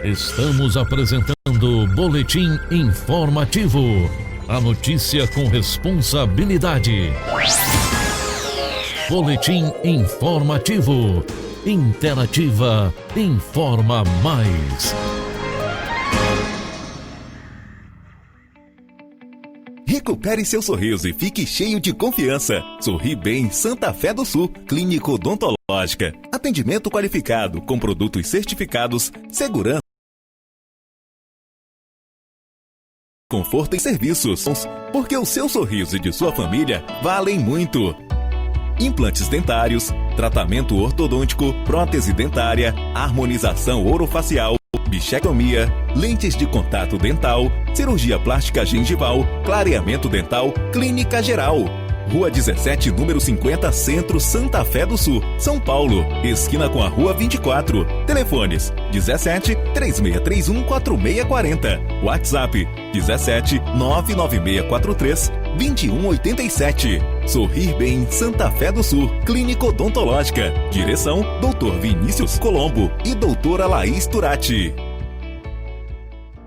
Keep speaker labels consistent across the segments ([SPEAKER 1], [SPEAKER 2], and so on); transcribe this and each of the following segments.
[SPEAKER 1] Estamos apresentando Boletim Informativo. A notícia com responsabilidade. Boletim Informativo. Interativa informa mais.
[SPEAKER 2] Recupere seu sorriso e fique cheio de confiança. Sorri Bem Santa Fé do Sul, clínica odontológica. Atendimento qualificado com produtos certificados, segurança, conforto e serviços. Porque o seu sorriso e de sua família valem muito. Implantes dentários, tratamento ortodôntico, prótese dentária, harmonização orofacial, bichectomia, lentes de contato dental, cirurgia plástica gengival, clareamento dental, clínica geral. Rua 17, número 50, Centro, Santa Fé do Sul, São Paulo, esquina com a Rua 24. Telefones 17 3631 4640. WhatsApp 17 99643 2187. Sorrir Bem Santa Fé do Sul, clínica odontológica. Direção Dr. Vinícius Colombo e doutora Laís Turati.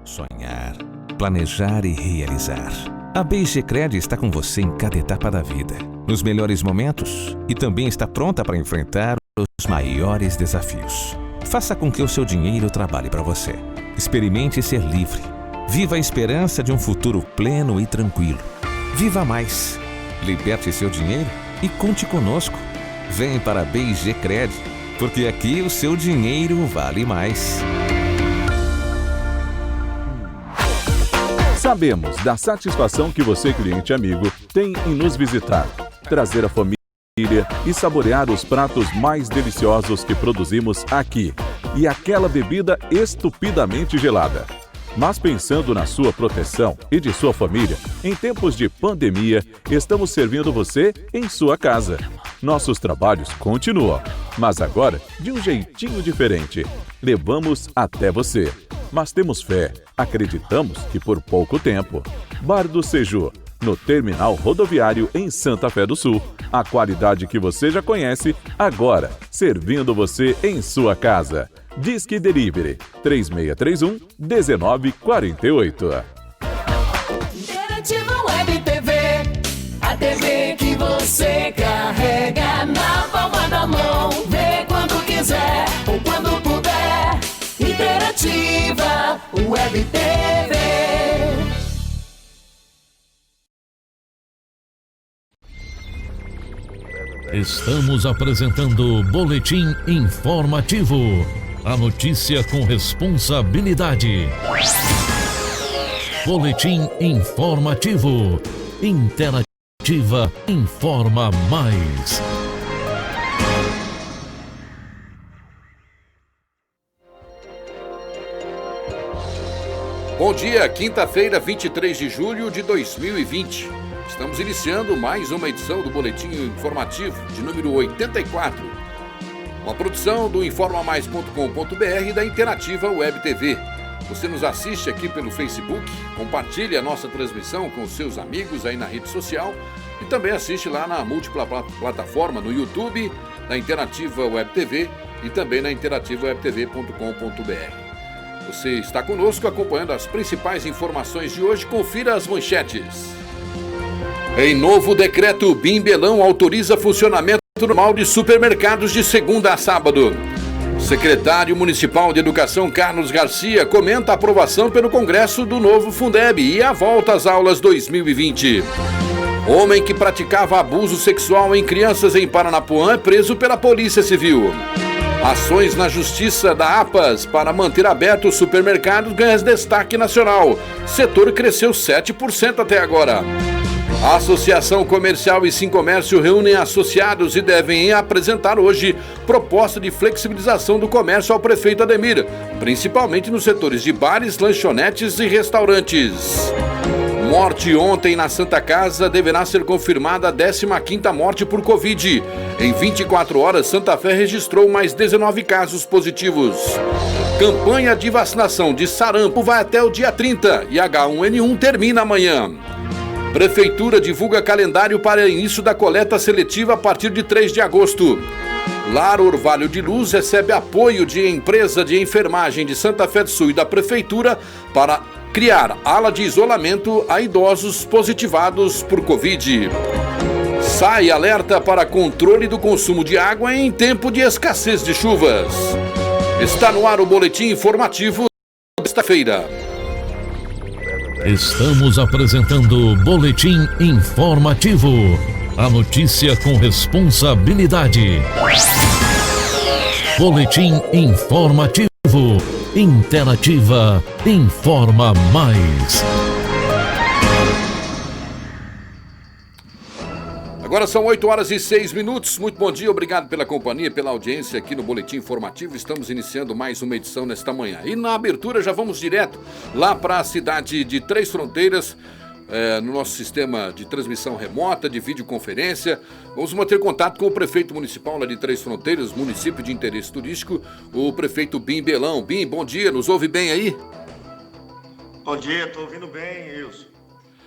[SPEAKER 3] Sonhar, planejar e realizar. A BGCred está com você em cada etapa da vida, nos melhores momentos, e também está pronta para enfrentar os maiores desafios. Faça com que o seu dinheiro trabalhe para você. Experimente ser livre. Viva a esperança de um futuro pleno e tranquilo. Viva mais. Liberte seu dinheiro e conte conosco. Vem para a BGCred, porque aqui o seu dinheiro vale mais.
[SPEAKER 4] Sabemos da satisfação que você, cliente amigo, tem em nos visitar, trazer a família e saborear os pratos mais deliciosos que produzimos aqui e aquela bebida estupidamente gelada. Mas pensando na sua proteção e de sua família, em tempos de pandemia, estamos servindo você em sua casa. Nossos trabalhos continuam, mas agora de um jeitinho diferente. Levamos até você. Mas temos fé, acreditamos que por pouco tempo. Bar do Seju, no terminal rodoviário em Santa Fé do Sul. A qualidade que você já conhece, agora servindo você em sua casa. Disque Delivery 3631-1948.
[SPEAKER 5] Interativa Web TV, a TV que você carrega na palma da mão. Vê quando quiser ou quando puder. Interativa Web TV.
[SPEAKER 1] Estamos apresentando Boletim Informativo. A notícia com responsabilidade. Boletim Informativo. Interativa informa mais.
[SPEAKER 6] Bom dia, quinta-feira, 23 de julho de 2020. Estamos iniciando mais uma edição do Boletim Informativo, de número 84. Uma produção do informamais.com.br e da Interativa Web TV. Você nos assiste aqui pelo Facebook, compartilhe a nossa transmissão com os seus amigos aí na rede social e também assiste lá na múltipla plataforma, no YouTube, na Interativa Web TV e também na interativawebtv.com.br. Você está conosco acompanhando as principais informações de hoje. Confira as manchetes. Em novo decreto, Bimbelão autoriza funcionamento normal de supermercados de segunda a sábado. Secretário Municipal de Educação Carlos Garcia comenta a aprovação pelo Congresso do novo Fundeb e a volta às aulas 2020. Homem que praticava abuso sexual em crianças em Paranapuã é preso pela Polícia Civil. Ações na Justiça da APAS para manter abertos os supermercados ganham destaque nacional. Setor cresceu 7% até agora. A Associação Comercial e Sincomércio reúnem associados e devem apresentar hoje proposta de flexibilização do comércio ao prefeito Ademir, principalmente nos setores de bares, lanchonetes e restaurantes. Morte ontem na Santa Casa, deverá ser confirmada a 15ª morte por Covid. Em 24 horas, Santa Fé registrou mais 19 casos positivos. Campanha de vacinação de sarampo vai até o dia 30 e H1N1 termina amanhã. Prefeitura divulga calendário para início da coleta seletiva a partir de 3 de agosto. Lar Orvalho de Luz recebe apoio de empresa de enfermagem de Santa Fé do Sul e da Prefeitura para criar ala de isolamento a idosos positivados por Covid. Sai alerta para controle do consumo de água em tempo de escassez de chuvas. Está no ar o boletim informativo desta feira.
[SPEAKER 1] Estamos apresentando o Boletim Informativo. A notícia com responsabilidade. Boletim Informativo. Interativa. Informa mais.
[SPEAKER 6] Agora são 8h06. Muito bom dia, obrigado pela companhia, pela audiência aqui no Boletim Informativo. Estamos iniciando mais uma edição nesta manhã. E na abertura já vamos direto lá para a cidade de Três Fronteiras, no nosso sistema de transmissão remota, de videoconferência. Vamos manter contato com o prefeito municipal lá de Três Fronteiras, município de interesse turístico, o prefeito Bim Belão. Bim, bom dia, nos ouve bem aí?
[SPEAKER 7] Bom dia, estou ouvindo bem, Wilson.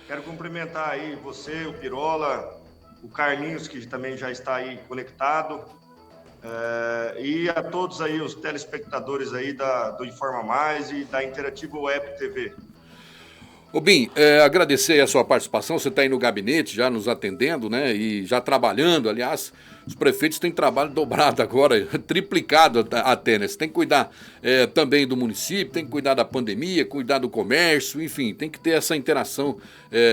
[SPEAKER 7] Quero cumprimentar aí você, o Pirola, o Carlinhos, que também já está aí conectado, e a todos aí os telespectadores aí do Informa Mais e da Interativa Web TV.
[SPEAKER 6] Ô Bim, agradecer a sua participação, você está aí no gabinete já nos atendendo, né, e já trabalhando. Aliás, os prefeitos têm trabalho dobrado agora, triplicado até, né? Você tem que cuidar também do município, tem que cuidar da pandemia, cuidar do comércio, enfim, tem que ter essa interação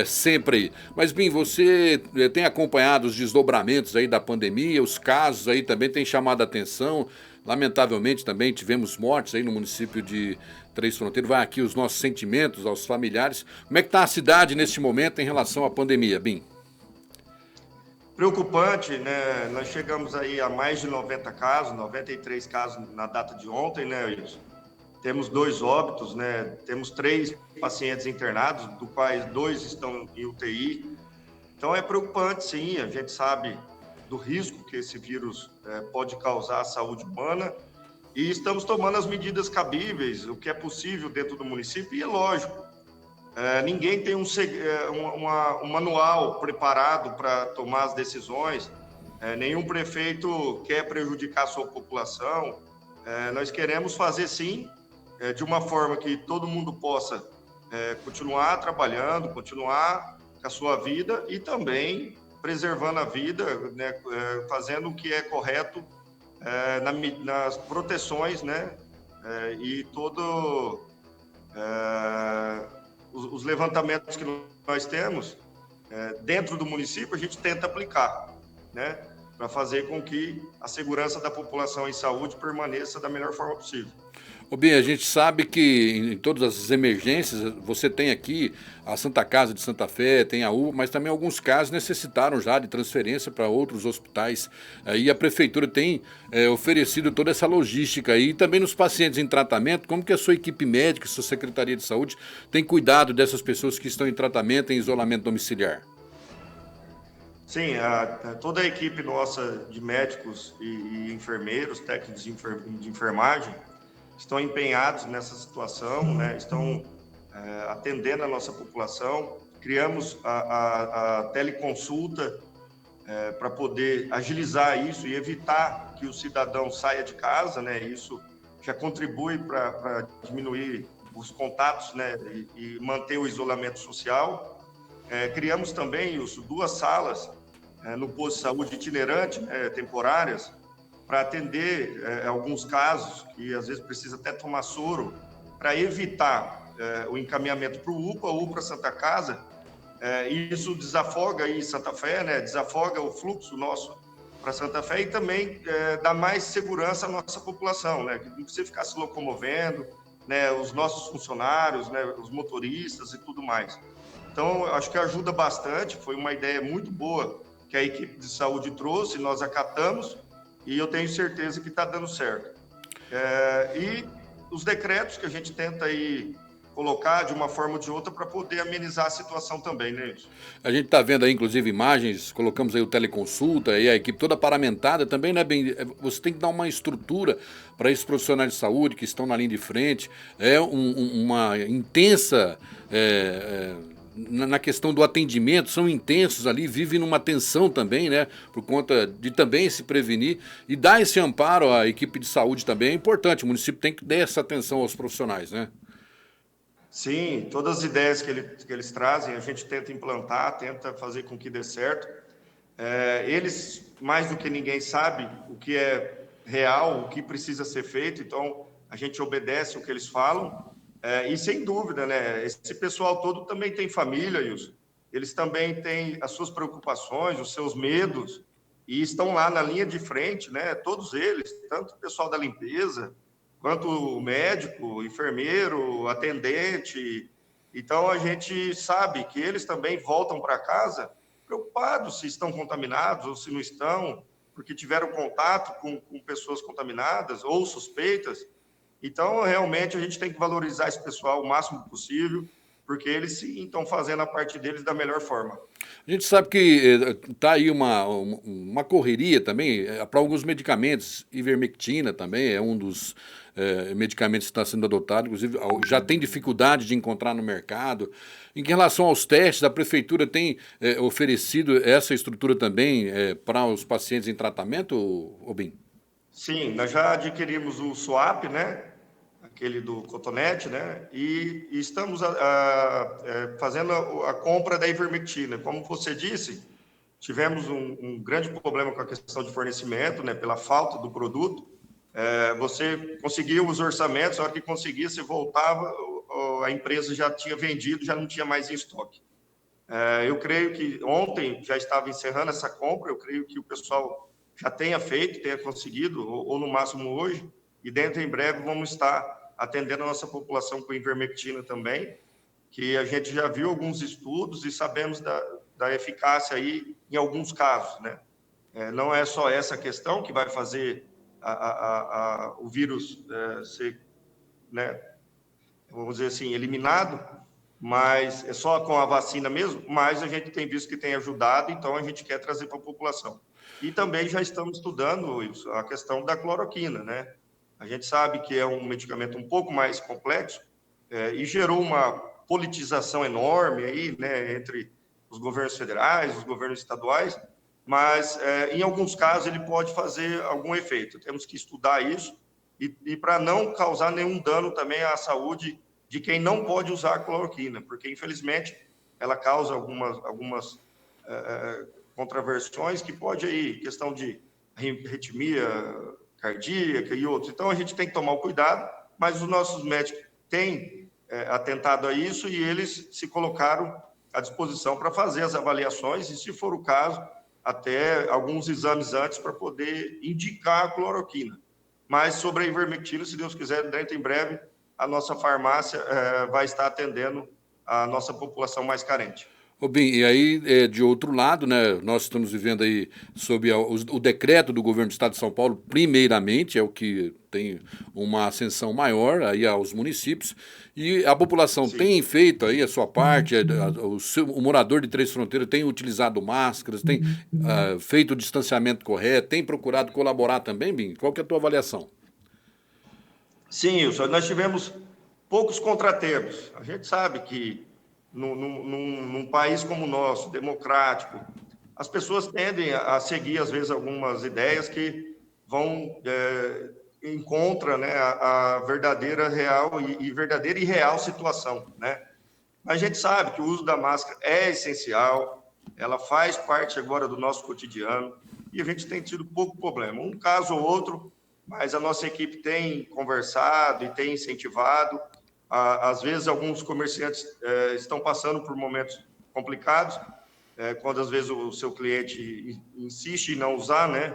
[SPEAKER 6] sempre aí. Mas Bim, você tem acompanhado os desdobramentos aí da pandemia, os casos aí também têm chamado a atenção. Lamentavelmente também tivemos mortes aí no município de Três Fronteiras. Vai aqui os nossos sentimentos aos familiares. Como é que está a cidade neste momento em relação à pandemia, Bim?
[SPEAKER 7] Preocupante, né? Nós chegamos aí a mais de 90 casos, 93 casos na data de ontem, né, Wilson? Temos 2 óbitos, né? Temos 3 pacientes internados, do quais 2 estão em UTI. Então é preocupante, sim. A gente sabe do risco que esse vírus pode causar à saúde humana e estamos tomando as medidas cabíveis, o que é possível dentro do município, e é lógico, ninguém tem um manual preparado para tomar as decisões, nenhum prefeito quer prejudicar a sua população, nós queremos fazer sim, de uma forma que todo mundo possa continuar trabalhando, continuar com a sua vida e também preservando a vida, né, fazendo o que é correto nas proteções, né, e todo os levantamentos que nós temos dentro do município, a gente tenta aplicar, né, para fazer com que a segurança da população em saúde permaneça da melhor forma possível.
[SPEAKER 6] Ô Bim, a gente sabe que em todas as emergências, você tem aqui a Santa Casa de Santa Fé, tem a UPA, mas também alguns casos necessitaram já de transferência para outros hospitais. E a Prefeitura tem oferecido toda essa logística aí. E também nos pacientes em tratamento, como que a sua equipe médica, a sua Secretaria de Saúde, tem cuidado dessas pessoas que estão em tratamento, em isolamento domiciliar?
[SPEAKER 7] Sim, toda a equipe nossa de médicos e enfermeiros, técnicos de enfermagem, estão empenhados nessa situação, né? Estão atendendo a nossa população. Criamos a teleconsulta para poder agilizar isso e evitar que o cidadão saia de casa, né? Isso já contribui para diminuir os contatos, né? E manter o isolamento social. Criamos também 2 salas no posto de saúde itinerante, temporárias, para atender alguns casos que às vezes precisa até tomar soro, para evitar o encaminhamento para o UPA Santa Casa, e isso desafoga aí Santa Fé, né? Desafoga o fluxo nosso para Santa Fé e também dá mais segurança à nossa população, né? Que não precisa ficar se locomovendo, né? Os nossos funcionários, né? Os motoristas e tudo mais. Então, eu acho que ajuda bastante, foi uma ideia muito boa que a equipe de saúde trouxe, nós acatamos, e eu tenho certeza que está dando certo. E os decretos que a gente tenta aí colocar de uma forma ou de outra para poder amenizar a situação também, né, isso?
[SPEAKER 6] A gente está vendo aí, inclusive, imagens, colocamos aí o teleconsulta e a equipe toda paramentada também, né, bem? Você tem que dar uma estrutura para esses profissionais de saúde que estão na linha de frente, uma intensa na questão do atendimento, são intensos ali, vivem numa tensão também, né? Por conta de também se prevenir e dar esse amparo à equipe de saúde também é importante. O município tem que dar essa atenção aos profissionais, né?
[SPEAKER 7] Sim, todas as ideias que eles trazem, a gente tenta implantar, tenta fazer com que dê certo. Eles, mais do que ninguém, sabem o que é real, o que precisa ser feito, então a gente obedece o que eles falam. E sem dúvida, né? Esse pessoal todo também tem família, Wilson. Eles também têm as suas preocupações, os seus medos, e estão lá na linha de frente, né? Todos eles, tanto o pessoal da limpeza, quanto o médico, enfermeiro, atendente. Então, a gente sabe que eles também voltam para casa preocupados se estão contaminados ou se não estão, porque tiveram contato com pessoas contaminadas ou suspeitas. Então, realmente, a gente tem que valorizar esse pessoal o máximo possível, porque eles sim estão fazendo a parte deles da melhor forma.
[SPEAKER 6] A gente sabe que está aí uma correria também para alguns medicamentos. Ivermectina também é um dos medicamentos que está sendo adotado, inclusive já tem dificuldade de encontrar no mercado. Em relação aos testes, a prefeitura tem oferecido essa estrutura também para os pacientes em tratamento, Obim?
[SPEAKER 7] Sim, nós já adquirimos o SWAP, né? Aquele do cotonete, né? E estamos fazendo a compra da ivermectina. Como você disse, tivemos um grande problema com a questão de fornecimento, né? Pela falta do produto. Você conseguia os orçamentos, a hora que conseguia, você voltava, a empresa já tinha vendido, já não tinha mais em estoque. Eu creio que ontem já estava encerrando essa compra, eu creio que o pessoal já tenha feito, tenha conseguido, ou no máximo hoje, e dentro em breve vamos estar atendendo a nossa população com ivermectina também, que a gente já viu alguns estudos e sabemos da eficácia aí em alguns casos, né? Não é só essa questão que vai fazer o vírus ser, né, vamos dizer assim, eliminado, mas é só com a vacina mesmo, mas a gente tem visto que tem ajudado, então a gente quer trazer para a população. E também já estamos estudando, Wilson, a questão da cloroquina, né? A gente sabe que é um medicamento um pouco mais complexo e gerou uma politização enorme aí, né, entre os governos federais, os governos estaduais, mas em alguns casos ele pode fazer algum efeito. Temos que estudar isso e para não causar nenhum dano também à saúde de quem não pode usar a cloroquina, porque infelizmente ela causa algumas contraversões que pode aí, questão de arritmia cardíaca e outros. Então, a gente tem que tomar o cuidado, mas os nossos médicos têm atentado a isso e eles se colocaram à disposição para fazer as avaliações e, se for o caso, até alguns exames antes para poder indicar a cloroquina. Mas sobre a ivermectina, se Deus quiser, dentro em breve, a nossa farmácia vai estar atendendo a nossa população mais carente.
[SPEAKER 6] Bem, e aí, de outro lado, né, nós estamos vivendo aí sob o decreto do governo do Estado de São Paulo, primeiramente, é o que tem uma ascensão maior aí aos municípios, e a população
[SPEAKER 7] Sim.
[SPEAKER 6] tem feito aí a sua parte, o morador de Três Fronteiras tem utilizado máscaras, tem feito o distanciamento correto, tem procurado colaborar também, Bim? Qual que é a tua avaliação?
[SPEAKER 7] Sim, Wilson, nós tivemos poucos contratempos. A gente sabe que num país como o nosso, democrático, as pessoas tendem a seguir, às vezes, algumas ideias que vão em contra, né, a verdadeira e real situação, né? Mas a gente sabe que o uso da máscara é essencial, ela faz parte agora do nosso cotidiano e a gente tem tido pouco problema. Um caso ou outro, mas a nossa equipe tem conversado e tem incentivado. Às vezes, alguns comerciantes estão passando por momentos complicados, quando, às vezes, o seu cliente insiste em não usar, né?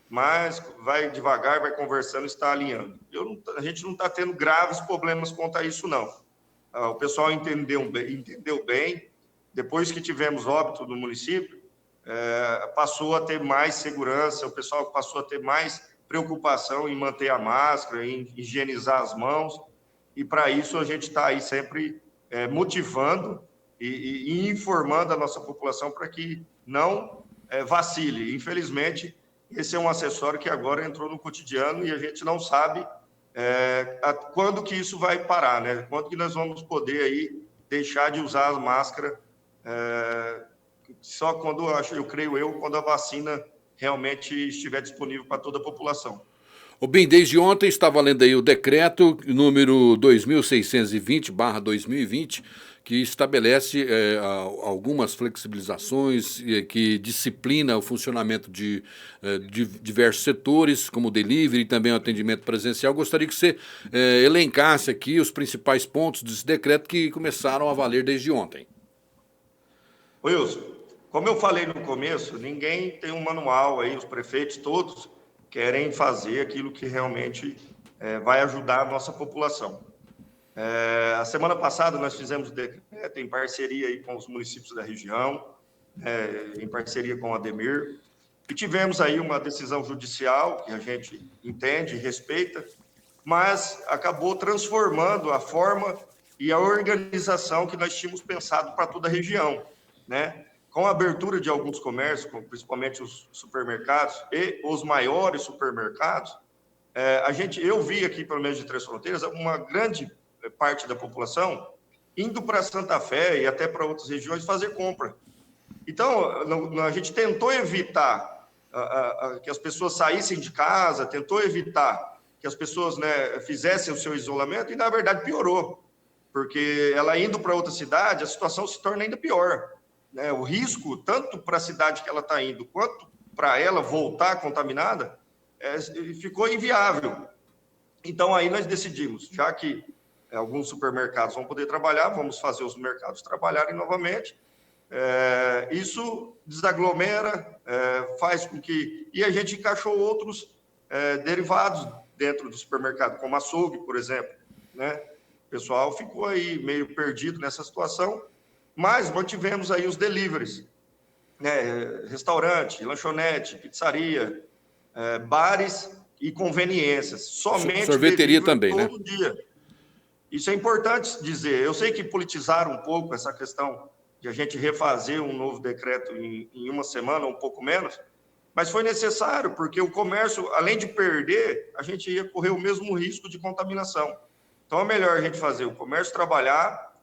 [SPEAKER 7] Mas vai devagar, vai conversando, está alinhando. A gente não está tendo graves problemas quanto a isso, não. O pessoal entendeu bem. Depois que tivemos óbito no município, passou a ter mais segurança, o pessoal passou a ter mais preocupação em manter a máscara, em higienizar as mãos. E, para isso, a gente está aí sempre motivando e informando a nossa população para que não vacile. Infelizmente, esse é um acessório que agora entrou no cotidiano e a gente não sabe quando que isso vai parar, né? Quando que nós vamos poder aí deixar de usar a máscara só quando, eu creio quando a vacina realmente estiver disponível para toda a população.
[SPEAKER 6] Bem, desde ontem está valendo aí o decreto número 2620/2020, que estabelece algumas flexibilizações, que disciplina o funcionamento de diversos setores, como o delivery e também o atendimento presencial. Gostaria que você elencasse aqui os principais pontos desse decreto que começaram a valer desde ontem.
[SPEAKER 7] Wilson, como eu falei no começo, ninguém tem um manual aí, os prefeitos todos querem fazer aquilo que realmente vai ajudar a nossa população. A semana passada nós fizemos o decreto em parceria aí com os municípios da região, em parceria com a Ademir, e tivemos aí uma decisão judicial que a gente entende e respeita, mas acabou transformando a forma e a organização que nós tínhamos pensado para toda a região, né? Com a abertura de alguns comércios, principalmente os supermercados e os maiores supermercados, eu vi aqui, pelo menos de Três Fronteiras, uma grande parte da população indo para Santa Fé e até para outras regiões fazer compra. Então, a gente tentou evitar que as pessoas saíssem de casa, tentou evitar que as pessoas, né, fizessem o seu isolamento e, na verdade, piorou. Porque ela indo para outra cidade, a situação se torna ainda pior. Né? O risco, tanto para a cidade que ela está indo, quanto para ela voltar contaminada, ficou inviável. Então, aí nós decidimos, já que alguns supermercados vão poder trabalhar, vamos fazer os mercados trabalharem novamente. Isso desaglomera, faz com que... E a gente encaixou outros derivados dentro do supermercado, como açougue, por exemplo. Né? O pessoal ficou aí meio perdido nessa situação, mas mantivemos aí os deliveries, né? Restaurante, lanchonete, pizzaria, bares e conveniências. Somente
[SPEAKER 6] sorveteria também,
[SPEAKER 7] todo
[SPEAKER 6] né?
[SPEAKER 7] dia. Isso é importante dizer. Eu sei que politizaram um pouco essa questão de a gente refazer um novo decreto em uma semana, um pouco menos, mas foi necessário, porque o comércio, além de perder, a gente ia correr o mesmo risco de contaminação. Então, é melhor a gente fazer o comércio trabalhar,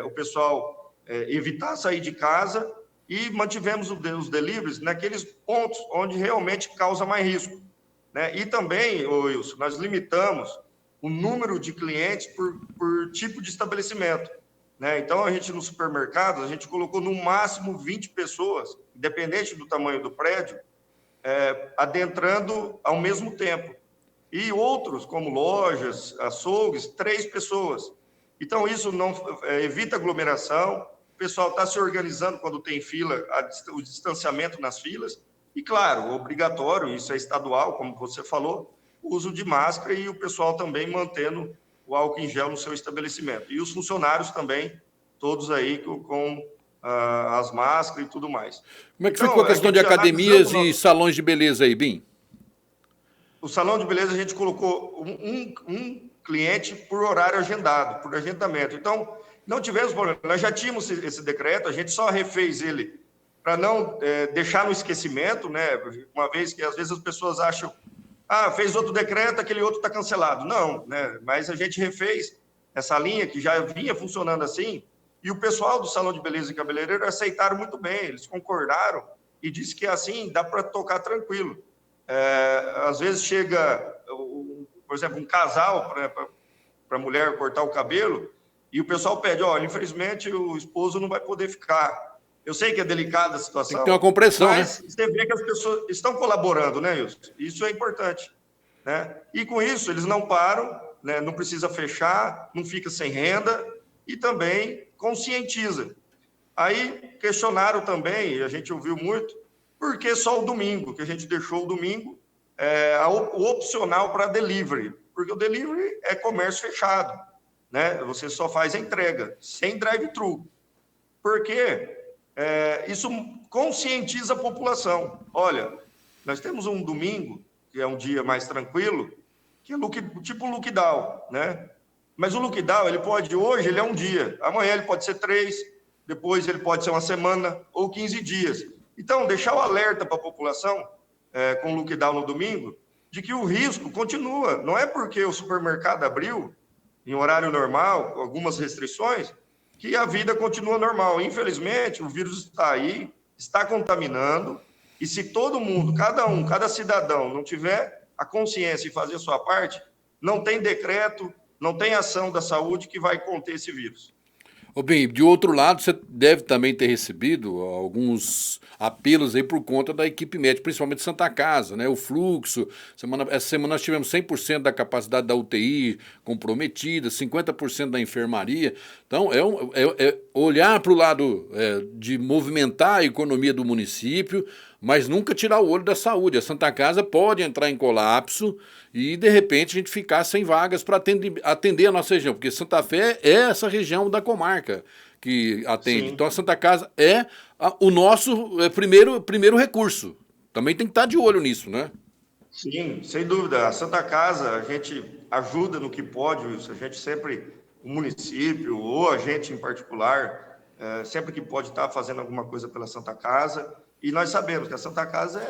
[SPEAKER 7] o pessoal evitar sair de casa, e mantivemos os deliveries naqueles pontos onde realmente causa mais risco. Né? E também, Wilson, nós limitamos o número de clientes por tipo de estabelecimento. Né? Então, a gente no supermercado, a gente colocou no máximo 20 pessoas, independente do tamanho do prédio, adentrando ao mesmo tempo. E outros, como lojas, açougues, 3 pessoas. Então, isso não evita aglomeração, o pessoal está se organizando quando tem fila, o distanciamento nas filas, e, claro, obrigatório, isso é estadual, como você falou, o uso de máscara e o pessoal também mantendo o álcool em gel no seu estabelecimento. E os funcionários também, todos aí com as máscaras e tudo mais.
[SPEAKER 6] Como é que ficou a questão de academias e salões de beleza aí, Bim?
[SPEAKER 7] O salão de beleza a gente colocou um cliente por horário agendado, por agendamento. Então, não tivemos problema. Nós já tínhamos esse decreto, a gente só refez ele para não deixar no esquecimento, né? Uma vez que às vezes as pessoas acham, fez outro decreto, aquele outro está cancelado. Não, né? Mas a gente refez essa linha que já vinha funcionando assim, e o pessoal do salão de beleza e cabeleireiro aceitaram muito bem, eles concordaram e disse que assim dá para tocar tranquilo. Às vezes chega, por exemplo, um casal para a mulher cortar o cabelo, e o pessoal pede, olha, infelizmente o esposo não vai poder ficar. Eu sei que é delicada a situação.
[SPEAKER 6] Tem que ter uma compreensão,
[SPEAKER 7] mas
[SPEAKER 6] né?
[SPEAKER 7] Você vê que as pessoas estão colaborando, né, Wilson? Isso é importante. Né? E com isso, eles não param, né? Não precisa fechar, não fica sem renda e também conscientiza. Aí questionaram também, a gente ouviu muito, por que só o domingo, que a gente deixou o domingo o opcional para delivery, porque o delivery é comércio fechado. Né? Você só faz a entrega, sem drive-thru. Porque isso conscientiza a população. Olha, nós temos um domingo, que é um dia mais tranquilo, que é tipo lockdown, né? Mas o lockdown, hoje ele é um dia, amanhã ele pode ser 3, depois ele pode ser uma semana ou 15 dias. Então, deixar o alerta para a população, com o lockdown no domingo, de que o risco continua. Não é porque o supermercado abriu em horário normal, com algumas restrições, que a vida continua normal. Infelizmente, o vírus está aí, está contaminando, e se todo mundo, cada cidadão não tiver a consciência e fazer a sua parte, não tem decreto, não tem ação da saúde que vai conter esse vírus.
[SPEAKER 6] Ô, bem, de outro lado, você deve também ter recebido alguns apelos aí por conta da equipe médica, principalmente Santa Casa, né? O fluxo. Essa semana nós tivemos 100% da capacidade da UTI comprometida, 50% da enfermaria. Então, é olhar para o lado de movimentar a economia do município, mas nunca tirar o olho da saúde. A Santa Casa pode entrar em colapso e, de repente, a gente ficar sem vagas para atender a nossa região, porque Santa Fé é essa região da comarca que atende. Sim. Então, a Santa Casa é o nosso primeiro recurso. Também tem que estar de olho nisso, né?
[SPEAKER 7] Sim, sem dúvida. A Santa Casa, a gente ajuda no que pode, Wilson. A gente sempre, o município ou a gente em particular, sempre que pode estar fazendo alguma coisa pela Santa Casa. E nós sabemos que a Santa Casa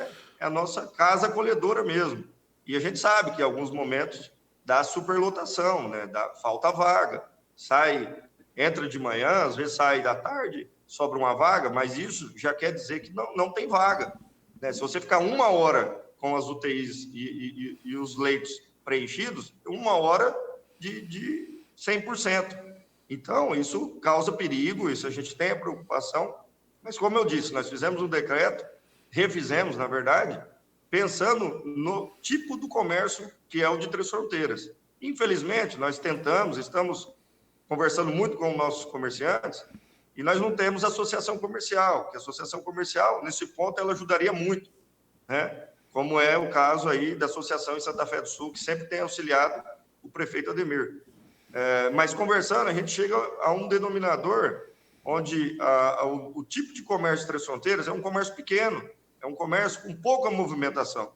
[SPEAKER 7] é a nossa casa acolhedora mesmo. E a gente sabe que em alguns momentos dá superlotação, né? Falta vaga. Entra de manhã, às vezes sai da tarde, sobra uma vaga, mas isso já quer dizer que não tem vaga, né? Se você ficar 1 hora com as UTIs e os leitos preenchidos, 1 hora de 100%. Então, isso causa perigo, isso a gente tem a preocupação. Mas, como eu disse, nós fizemos um decreto, refizemos, na verdade, pensando no tipo do comércio que é o de Três Fronteiras. Infelizmente, nós estamos conversando muito com os nossos comerciantes e nós não temos associação comercial, que a associação comercial, nesse ponto, ela ajudaria muito, né? Como é o caso aí da associação em Santa Fé do Sul, que sempre tem auxiliado o prefeito Ademir. Mas conversando, a gente chega a um denominador onde o tipo de comércio de Três Fronteiras é um comércio pequeno, é um comércio com pouca movimentação,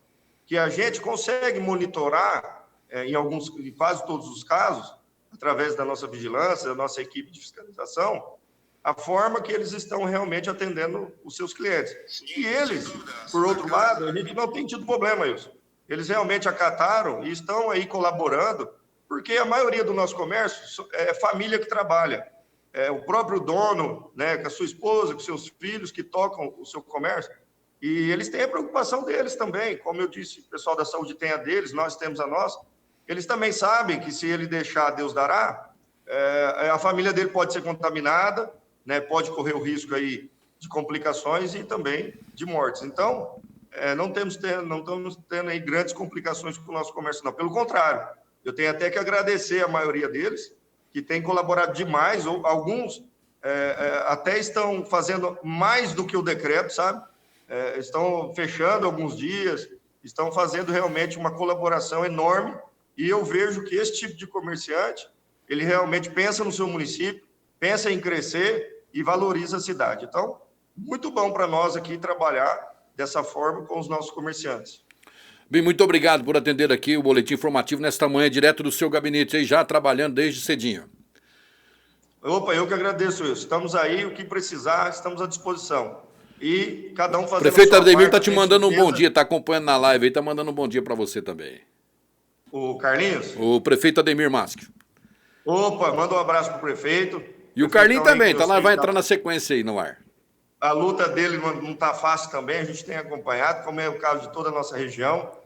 [SPEAKER 7] que a gente consegue monitorar, em quase todos os casos, através da nossa vigilância, da nossa equipe de fiscalização, a forma que eles estão realmente atendendo os seus clientes. E eles, por outro lado, a gente não tem tido problema, Wilson. Eles realmente acataram e estão aí colaborando, porque a maioria do nosso comércio é família que trabalha. O próprio dono, né, com a sua esposa, com seus filhos que tocam o seu comércio, e eles têm a preocupação deles também. Como eu disse, o pessoal da saúde tem a deles, nós temos a nossa. Eles também sabem que se ele deixar, Deus dará, a família dele pode ser contaminada, né, pode correr o risco aí de complicações e também de mortes. Então, não estamos tendo aí grandes complicações com o nosso comércio, não. Pelo contrário, eu tenho até que agradecer a maioria deles, que tem colaborado demais, ou alguns até estão fazendo mais do que o decreto, sabe? Estão fechando alguns dias, estão fazendo realmente uma colaboração enorme, e eu vejo que esse tipo de comerciante, ele realmente pensa no seu município, pensa em crescer e valoriza a cidade. Então, muito bom para nós aqui trabalhar dessa forma com os nossos comerciantes.
[SPEAKER 6] Bem, muito obrigado por atender aqui o Boletim Informativo nesta manhã, direto do seu gabinete, aí já trabalhando desde cedinho.
[SPEAKER 7] Opa, eu que agradeço isso. Estamos aí, o que precisar, estamos à disposição. E cada um fazendo
[SPEAKER 6] Prefeito
[SPEAKER 7] a sua
[SPEAKER 6] Ademir
[SPEAKER 7] parte,
[SPEAKER 6] está te mandando um bom dia, está acompanhando na live aí, está mandando um bom dia para você também.
[SPEAKER 7] O Carlinhos?
[SPEAKER 6] O prefeito Ademir Maschi.
[SPEAKER 7] Opa, manda um abraço para o prefeito.
[SPEAKER 6] E o Carlinhos também, tá lá, vai entrar na sequência aí no ar.
[SPEAKER 7] A luta dele não está fácil também, a gente tem acompanhado, como é o caso de toda a nossa região.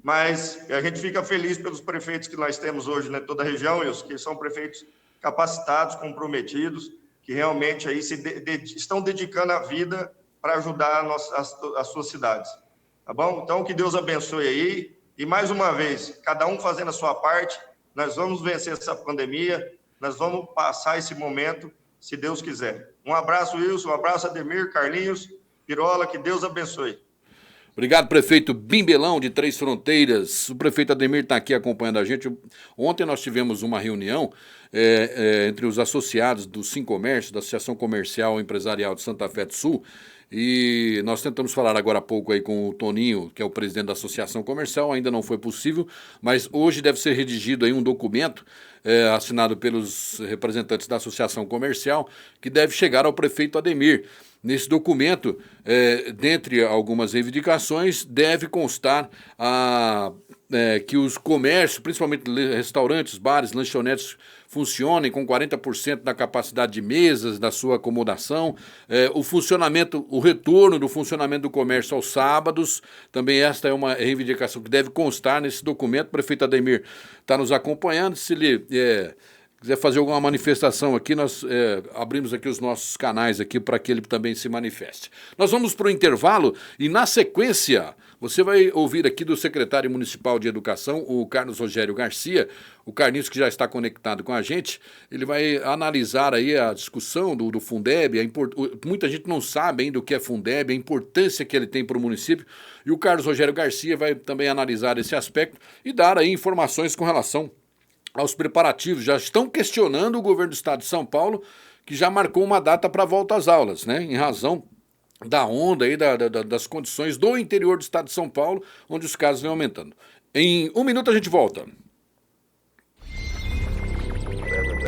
[SPEAKER 7] Mas a gente fica feliz pelos prefeitos que nós temos hoje, né, toda a região, que são prefeitos capacitados, comprometidos, que realmente aí estão dedicando a vida para ajudar as suas cidades. Tá bom? Então, que Deus abençoe aí. E, mais uma vez, cada um fazendo a sua parte, nós vamos vencer essa pandemia, nós vamos passar esse momento, se Deus quiser. Um abraço, Wilson, um abraço, Ademir, Carlinhos, Pirola, que Deus abençoe.
[SPEAKER 6] Obrigado, prefeito Bimbelão, de Três Fronteiras. O prefeito Ademir está aqui acompanhando a gente. Ontem nós tivemos uma reunião entre os associados do Sincomércio, da Associação Comercial e Empresarial de Santa Fé do Sul, e nós tentamos falar agora há pouco aí com o Toninho, que é o presidente da Associação Comercial, ainda não foi possível, mas hoje deve ser redigido aí um documento assinado pelos representantes da Associação Comercial, que deve chegar ao prefeito Ademir. Nesse documento, dentre algumas reivindicações, deve constar que os comércios, principalmente restaurantes, bares, lanchonetes, funcionem com 40% da capacidade de mesas, da sua acomodação, o retorno do funcionamento do comércio aos sábados. Também esta é uma reivindicação que deve constar nesse documento. O prefeito Ademir está nos acompanhando. Se ele quiser fazer alguma manifestação aqui, nós abrimos aqui os nossos canais aqui para que ele também se manifeste. Nós vamos para o intervalo e, na sequência, você vai ouvir aqui do secretário municipal de Educação, o Carlos Rogério Garcia, o Carlinhos, que já está conectado com a gente. Ele vai analisar aí a discussão do Fundeb. Muita gente não sabe ainda o que é Fundeb, a importância que ele tem para o município. E o Carlos Rogério Garcia vai também analisar esse aspecto e dar aí informações com relação aos preparativos. Já estão questionando o governo do estado de São Paulo, que já marcou uma data para a volta às aulas, né? Em razão da onda aí, das condições do interior do estado de São Paulo, onde os casos vêm aumentando. Em 1 minuto a gente volta.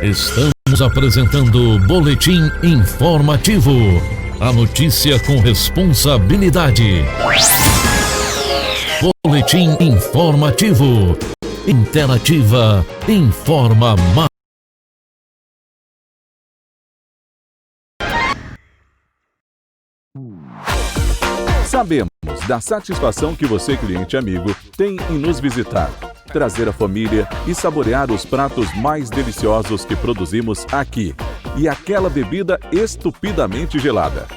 [SPEAKER 1] Estamos apresentando o Boletim Informativo. A notícia com responsabilidade. Boletim Informativo. Interativa informa mais.
[SPEAKER 4] Sabemos da satisfação que você, cliente amigo, tem em nos visitar, trazer a família e saborear os pratos mais deliciosos que produzimos aqui e aquela bebida estupidamente gelada.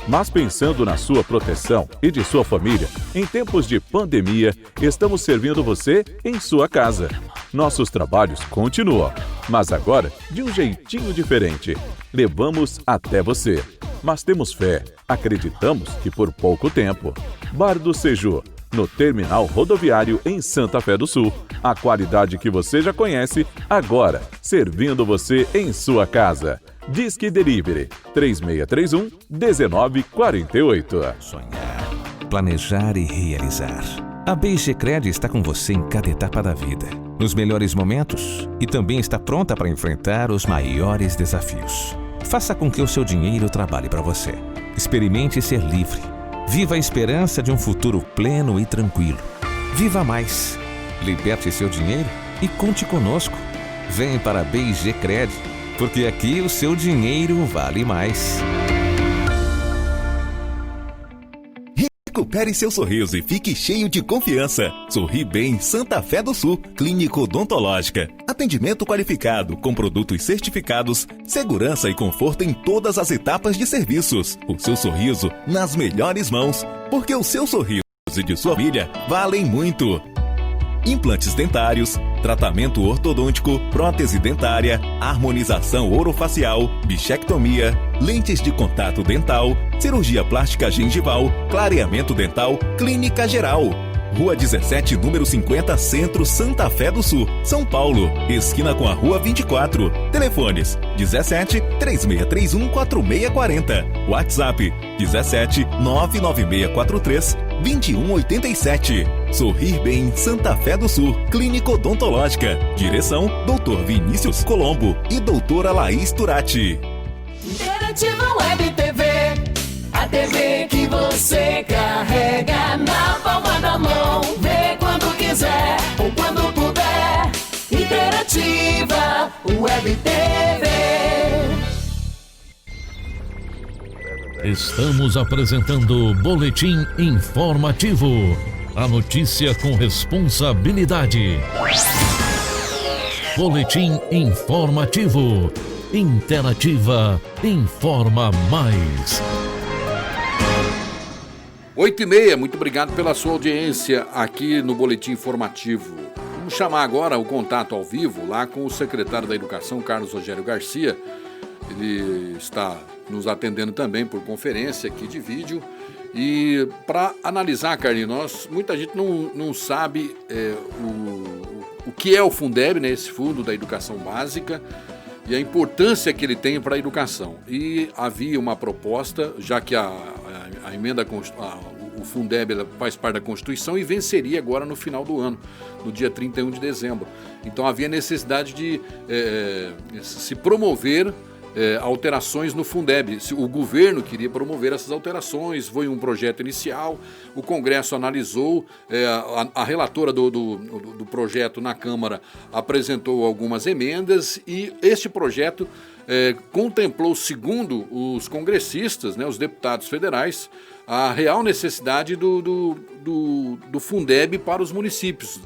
[SPEAKER 4] Mas pensando na sua proteção e de sua família, em tempos de pandemia, estamos servindo você em sua casa. Nossos trabalhos continuam, mas agora de um jeitinho diferente. Levamos até você. Mas temos fé, acreditamos que por pouco tempo. Bar do Seju, no Terminal Rodoviário em Santa Fé do Sul. A qualidade que você já conhece, agora servindo você em sua casa. Disque Delivery 3631-1948.
[SPEAKER 3] Sonhar, planejar e realizar. A BG Cred está com você em cada etapa da vida, nos melhores momentos e também está pronta para enfrentar os maiores desafios. Faça com que o seu dinheiro trabalhe para você. Experimente ser livre. Viva a esperança de um futuro pleno e tranquilo. Viva mais. Liberte seu dinheiro e conte conosco. Vem para a BG Cred, porque aqui o seu dinheiro vale mais.
[SPEAKER 2] Recupere seu sorriso e fique cheio de confiança. Sorri Bem Santa Fé do Sul, Clínica Odontológica. Atendimento qualificado, com produtos certificados, segurança e conforto em todas as etapas de serviços. O seu sorriso nas melhores mãos, porque o seu sorriso e de sua família valem muito. Implantes dentários, tratamento ortodôntico, prótese dentária, harmonização orofacial, bichectomia, lentes de contato dental, cirurgia plástica gengival, clareamento dental, clínica geral. Rua 17, número 50, Centro, Santa Fé do Sul, São Paulo, esquina com a Rua 24. Telefones 17 3631 4640. WhatsApp 17 99643 2187. Sorrir Bem Santa Fé do Sul, Clínica Odontológica. Direção Dr. Vinícius Colombo e doutora Laís Turati.
[SPEAKER 5] Interativa Web TV, a TV que você carrega na palma da mão. Vê quando quiser ou quando puder. Interativa Web TV.
[SPEAKER 1] Estamos apresentando o Boletim Informativo. A notícia com responsabilidade. Boletim Informativo. Interativa informa mais.
[SPEAKER 6] 8h30, muito obrigado pela sua audiência aqui no Boletim Informativo. Vamos chamar agora o contato ao vivo lá com o secretário da Educação, Carlos Rogério Garcia. Ele está nos atendendo também por conferência aqui de vídeo. E para analisar, Carlinhos, muita gente não sabe o que é o Fundeb, né, esse Fundo da Educação Básica, e a importância que ele tem para a educação. E havia uma proposta, já que a emenda, o Fundeb faz parte da Constituição e venceria agora no final do ano, no dia 31 de dezembro. Então havia necessidade de se promover alterações no Fundeb. O governo queria promover essas alterações, foi um projeto inicial, o Congresso analisou, a relatora do projeto na Câmara apresentou algumas emendas e este projeto contemplou, segundo os congressistas, né, os deputados federais, a real necessidade do Fundeb para os municípios,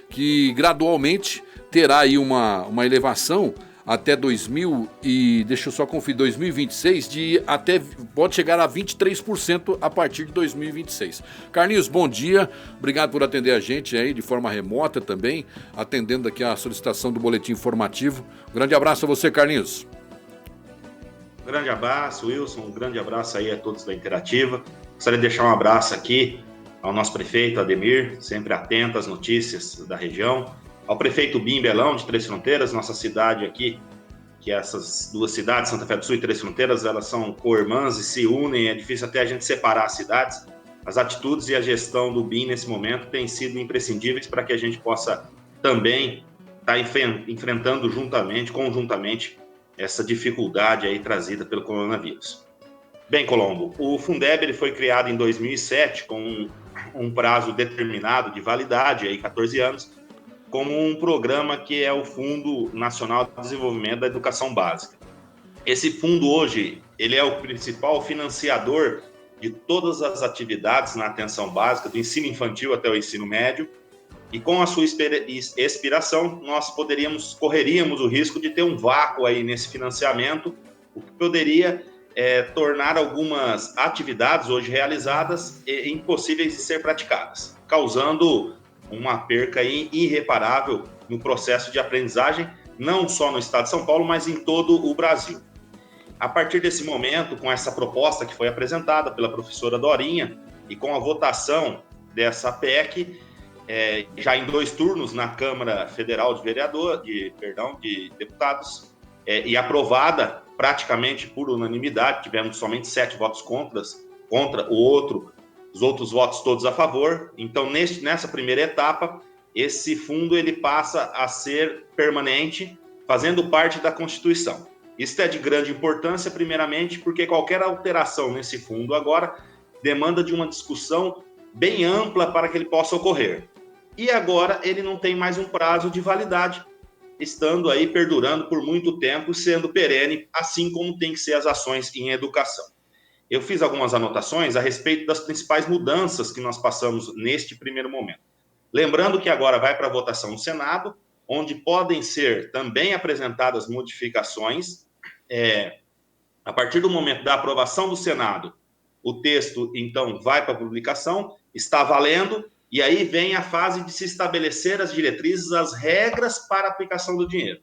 [SPEAKER 6] que gradualmente terá aí uma elevação até 2026, pode chegar a 23% a partir de 2026. Carlinhos, bom dia, obrigado por atender a gente aí de forma remota também, atendendo aqui a solicitação do boletim informativo. Grande abraço a você, Carlinhos.
[SPEAKER 8] Grande abraço, Wilson, um grande abraço aí a todos da Interativa. Gostaria de deixar um abraço aqui ao nosso prefeito Ademir, sempre atento às notícias da região, ao prefeito Bim Belão, de Três Fronteiras, nossa cidade aqui, que essas duas cidades, Santa Fé do Sul e Três Fronteiras, elas são co-irmãs e se unem, é difícil até a gente separar as cidades. As atitudes e a gestão do Bim nesse momento têm sido imprescindíveis para que a gente possa também estar enfrentando conjuntamente, essa dificuldade aí trazida pelo coronavírus. Bem, Colombo, o Fundeb ele foi criado em 2007 com um prazo determinado de validade, aí 14 anos, como um programa que é o Fundo Nacional de Desenvolvimento da Educação Básica. Esse fundo hoje, ele é o principal financiador de todas as atividades na atenção básica, do ensino infantil até o ensino médio, e com a sua expiração, nós correríamos o risco de ter um vácuo aí nesse financiamento, o que poderia tornar algumas atividades hoje realizadas impossíveis de ser praticadas, causando uma perca irreparável no processo de aprendizagem, não só no estado de São Paulo, mas em todo o Brasil. A partir desse momento, com essa proposta que foi apresentada pela professora Dorinha e com a votação dessa PEC, já em 2 turnos na Câmara Federal de Deputados, e aprovada praticamente por unanimidade, tivemos somente 7 votos contra, os outros votos todos a favor. Então, nessa primeira etapa, esse fundo ele passa a ser permanente, fazendo parte da Constituição. Isso é de grande importância, primeiramente, porque qualquer alteração nesse fundo agora demanda de uma discussão bem ampla para que ele possa ocorrer. E agora ele não tem mais um prazo de validade, estando aí perdurando por muito tempo, sendo perene, assim como tem que ser as ações em educação. Eu fiz algumas anotações a respeito das principais mudanças que nós passamos neste primeiro momento. Lembrando que agora vai para a votação no Senado, onde podem ser também apresentadas modificações. A partir do momento da aprovação do Senado, o texto, então, vai para a publicação, está valendo, e aí vem a fase de se estabelecer as diretrizes, as regras para a aplicação do dinheiro.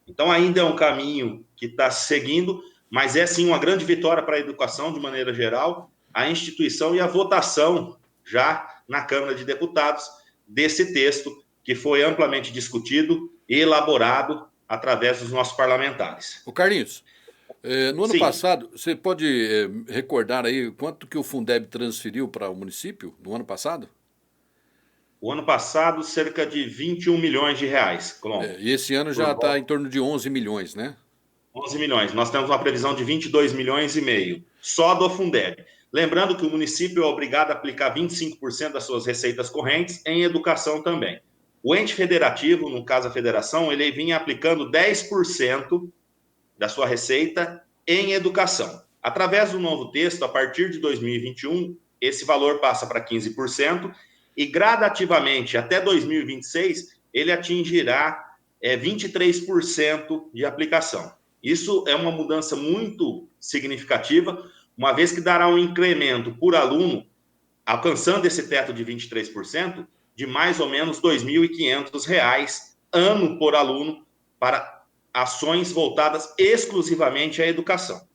[SPEAKER 8] Então, ainda é um caminho que está seguindo, mas é sim uma grande vitória para a educação de maneira geral, a instituição e a votação já na Câmara de Deputados desse texto que foi amplamente discutido e elaborado através dos nossos parlamentares.
[SPEAKER 6] O Carlinhos, no ano passado, você pode recordar aí quanto que o Fundeb transferiu para o município no ano passado?
[SPEAKER 8] O ano passado, cerca de 21 milhões de reais. Colombo.
[SPEAKER 6] E esse ano já está em torno de 11 milhões, né?
[SPEAKER 8] 11 milhões. Nós temos uma previsão de 22 milhões e meio, só do Fundeb. Lembrando que o município é obrigado a aplicar 25% das suas receitas correntes em educação também. O ente federativo, no caso a federação, ele vinha aplicando 10% da sua receita em educação. Através do novo texto, a partir de 2021, esse valor passa para 15% e gradativamente, até 2026, ele atingirá 23% de aplicação. Isso é uma mudança muito significativa, uma vez que dará um incremento por aluno, alcançando esse teto de 23%, de mais ou menos R$ 2.500 ano por aluno para ações voltadas exclusivamente à educação.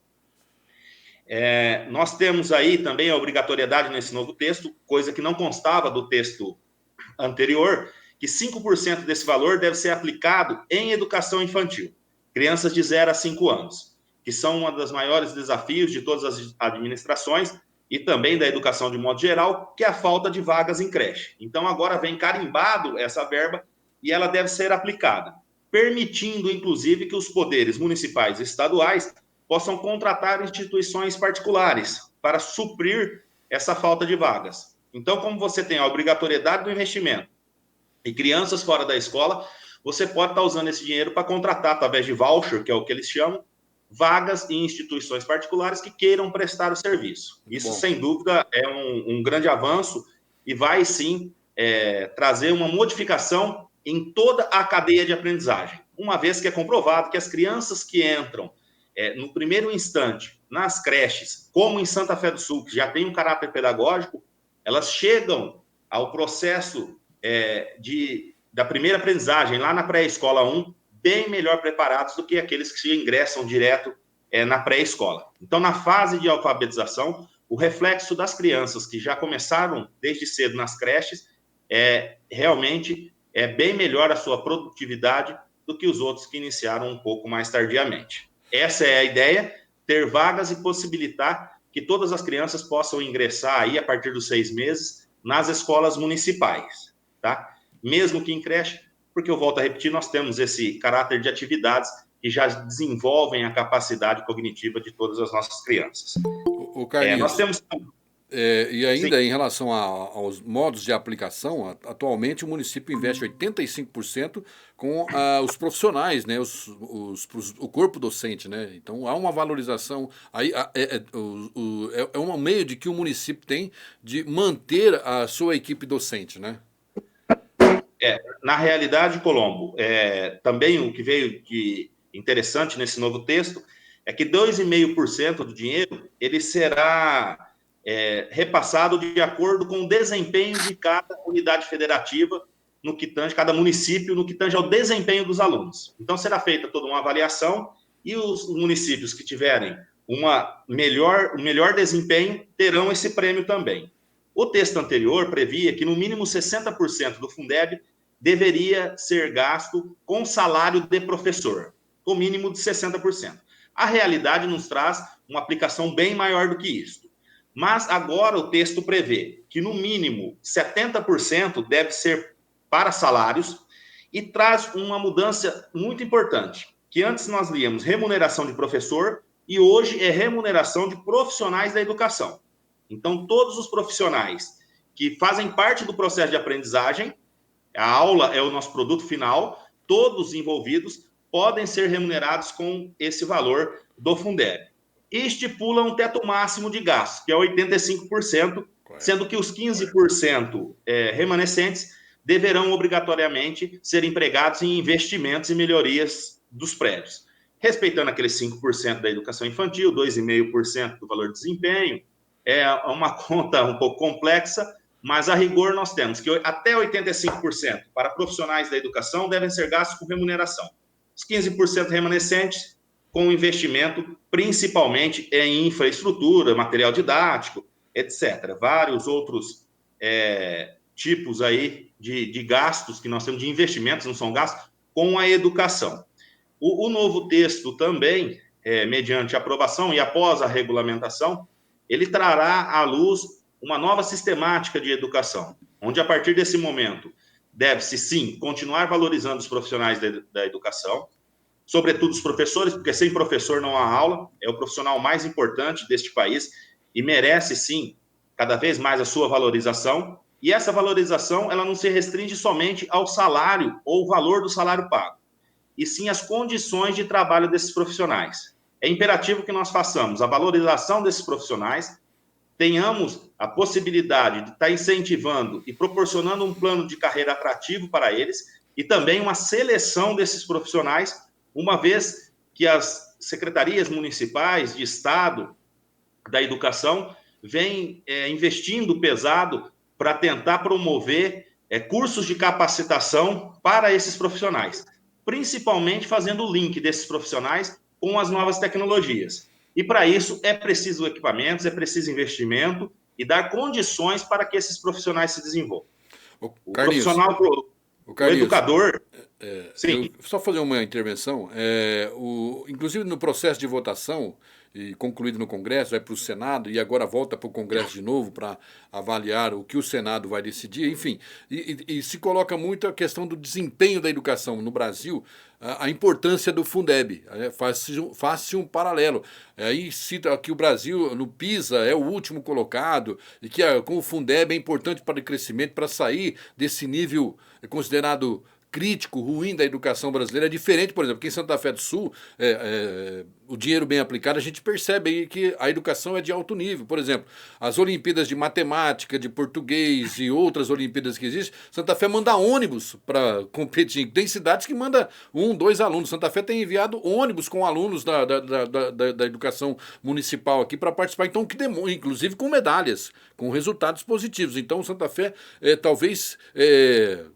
[SPEAKER 8] Nós temos aí também a obrigatoriedade nesse novo texto, coisa que não constava do texto anterior, que 5% desse valor deve ser aplicado em educação infantil, crianças de 0 a 5 anos, que são um dos maiores desafios de todas as administrações e também da educação de modo geral, que é a falta de vagas em creche. Então, agora vem carimbado essa verba e ela deve ser aplicada, permitindo, inclusive, que os poderes municipais e estaduais possam contratar instituições particulares para suprir essa falta de vagas. Então, como você tem a obrigatoriedade do investimento e crianças fora da escola, você pode estar usando esse dinheiro para contratar, através de voucher, que é o que eles chamam, vagas em instituições particulares que queiram prestar o serviço. Isso, sem dúvida, é um grande avanço e vai, sim, trazer uma modificação em toda a cadeia de aprendizagem, uma vez que é comprovado que as crianças que entram no primeiro instante nas creches, como em Santa Fé do Sul, que já tem um caráter pedagógico, elas chegam ao processo da primeira aprendizagem, lá na pré-escola 1, bem melhor preparados do que aqueles que ingressam direto na pré-escola. Então, na fase de alfabetização, o reflexo das crianças que já começaram desde cedo nas creches realmente é bem melhor a sua produtividade do que os outros que iniciaram um pouco mais tardiamente. Essa é a ideia, ter vagas e possibilitar que todas as crianças possam ingressar aí a partir dos 6 meses nas escolas municipais, tá? Mesmo que em creche, porque eu volto a repetir, nós temos esse caráter de atividades que já desenvolvem a capacidade cognitiva de todas as nossas crianças.
[SPEAKER 6] O Carlinhos,
[SPEAKER 8] nós temos...
[SPEAKER 6] e ainda
[SPEAKER 8] Sim.
[SPEAKER 6] em relação aos modos de aplicação, atualmente o município investe 85% com os profissionais, né, o corpo docente, né? Então há uma valorização, é um meio de que o município tem de manter a sua equipe docente, né?
[SPEAKER 8] Na realidade, Colombo, também o que veio de interessante nesse novo texto é que 2,5% do dinheiro ele será repassado de acordo com o desempenho de cada unidade federativa, no que tange, cada município, no que tange ao desempenho dos alunos. Então, será feita toda uma avaliação e os municípios que tiverem um melhor desempenho terão esse prêmio também. O texto anterior previa que, no mínimo, 60% do Fundeb deveria ser gasto com salário de professor, o mínimo de 60%. A realidade nos traz uma aplicação bem maior do que isso. Mas agora o texto prevê que, no mínimo, 70% deve ser para salários e traz uma mudança muito importante, que antes nós líamos remuneração de professor e hoje é remuneração de profissionais da educação. Então, todos os profissionais que fazem parte do processo de aprendizagem, a aula é o nosso produto final, todos envolvidos podem ser remunerados com esse valor do Fundeb. E estipula um teto máximo de gastos, que é 85%, sendo que os 15% remanescentes deverão obrigatoriamente ser empregados em investimentos e melhorias dos prédios, respeitando aqueles 5% da educação infantil, 2,5% do valor de desempenho. É uma conta um pouco complexa, mas a rigor nós temos que até 85% para profissionais da educação devem ser gastos com remuneração. Os 15% remanescentes com investimento, principalmente em infraestrutura, material didático, etc. Vários outros tipos aí de gastos que nós temos, de investimentos, não são gastos, com a educação. O novo texto também, mediante aprovação e após a regulamentação, ele trará à luz uma nova sistemática de educação, onde, a partir desse momento, deve-se, sim, continuar valorizando os profissionais da educação, sobretudo os professores, porque sem professor não há aula, é o profissional mais importante deste país e merece, sim, cada vez mais a sua valorização, e essa valorização ela não se restringe somente ao salário ou valor do salário pago, e sim as condições de trabalho desses profissionais. É imperativo que nós façamos a valorização desses profissionais, tenhamos a possibilidade de estar incentivando e proporcionando um plano de carreira atrativo para eles e também uma seleção desses profissionais, uma vez que as secretarias municipais de Estado da Educação vêm investindo pesado para tentar promover cursos de capacitação para esses profissionais, principalmente fazendo o link desses profissionais com as novas tecnologias. E para isso é preciso equipamentos, é preciso investimento e dar condições para que esses profissionais se desenvolvam. O profissional, o educador...
[SPEAKER 6] Sim. Só fazer uma intervenção. Inclusive no processo de votação, e concluído no Congresso, vai para o Senado e agora volta para o Congresso de novo para avaliar o que o Senado vai decidir, enfim. E se coloca muito a questão do desempenho da educação no Brasil. a importância do Fundeb. Faz-se um paralelo. Aí cita que o Brasil, no PISA, é o último colocado, e que com o Fundeb é importante para o crescimento, para sair desse nível considerado crítico, ruim da educação brasileira. É diferente, por exemplo, aqui em Santa Fé do Sul, o dinheiro bem aplicado, a gente percebe aí que a educação é de alto nível. Por exemplo, as Olimpíadas de Matemática, de Português e outras Olimpíadas que existem, Santa Fé manda ônibus para competir. Tem cidades que manda 1, 2 alunos. Santa Fé tem enviado ônibus com alunos da educação municipal aqui para participar. Então, inclusive com medalhas, com resultados positivos. Então, Santa Fé, talvez,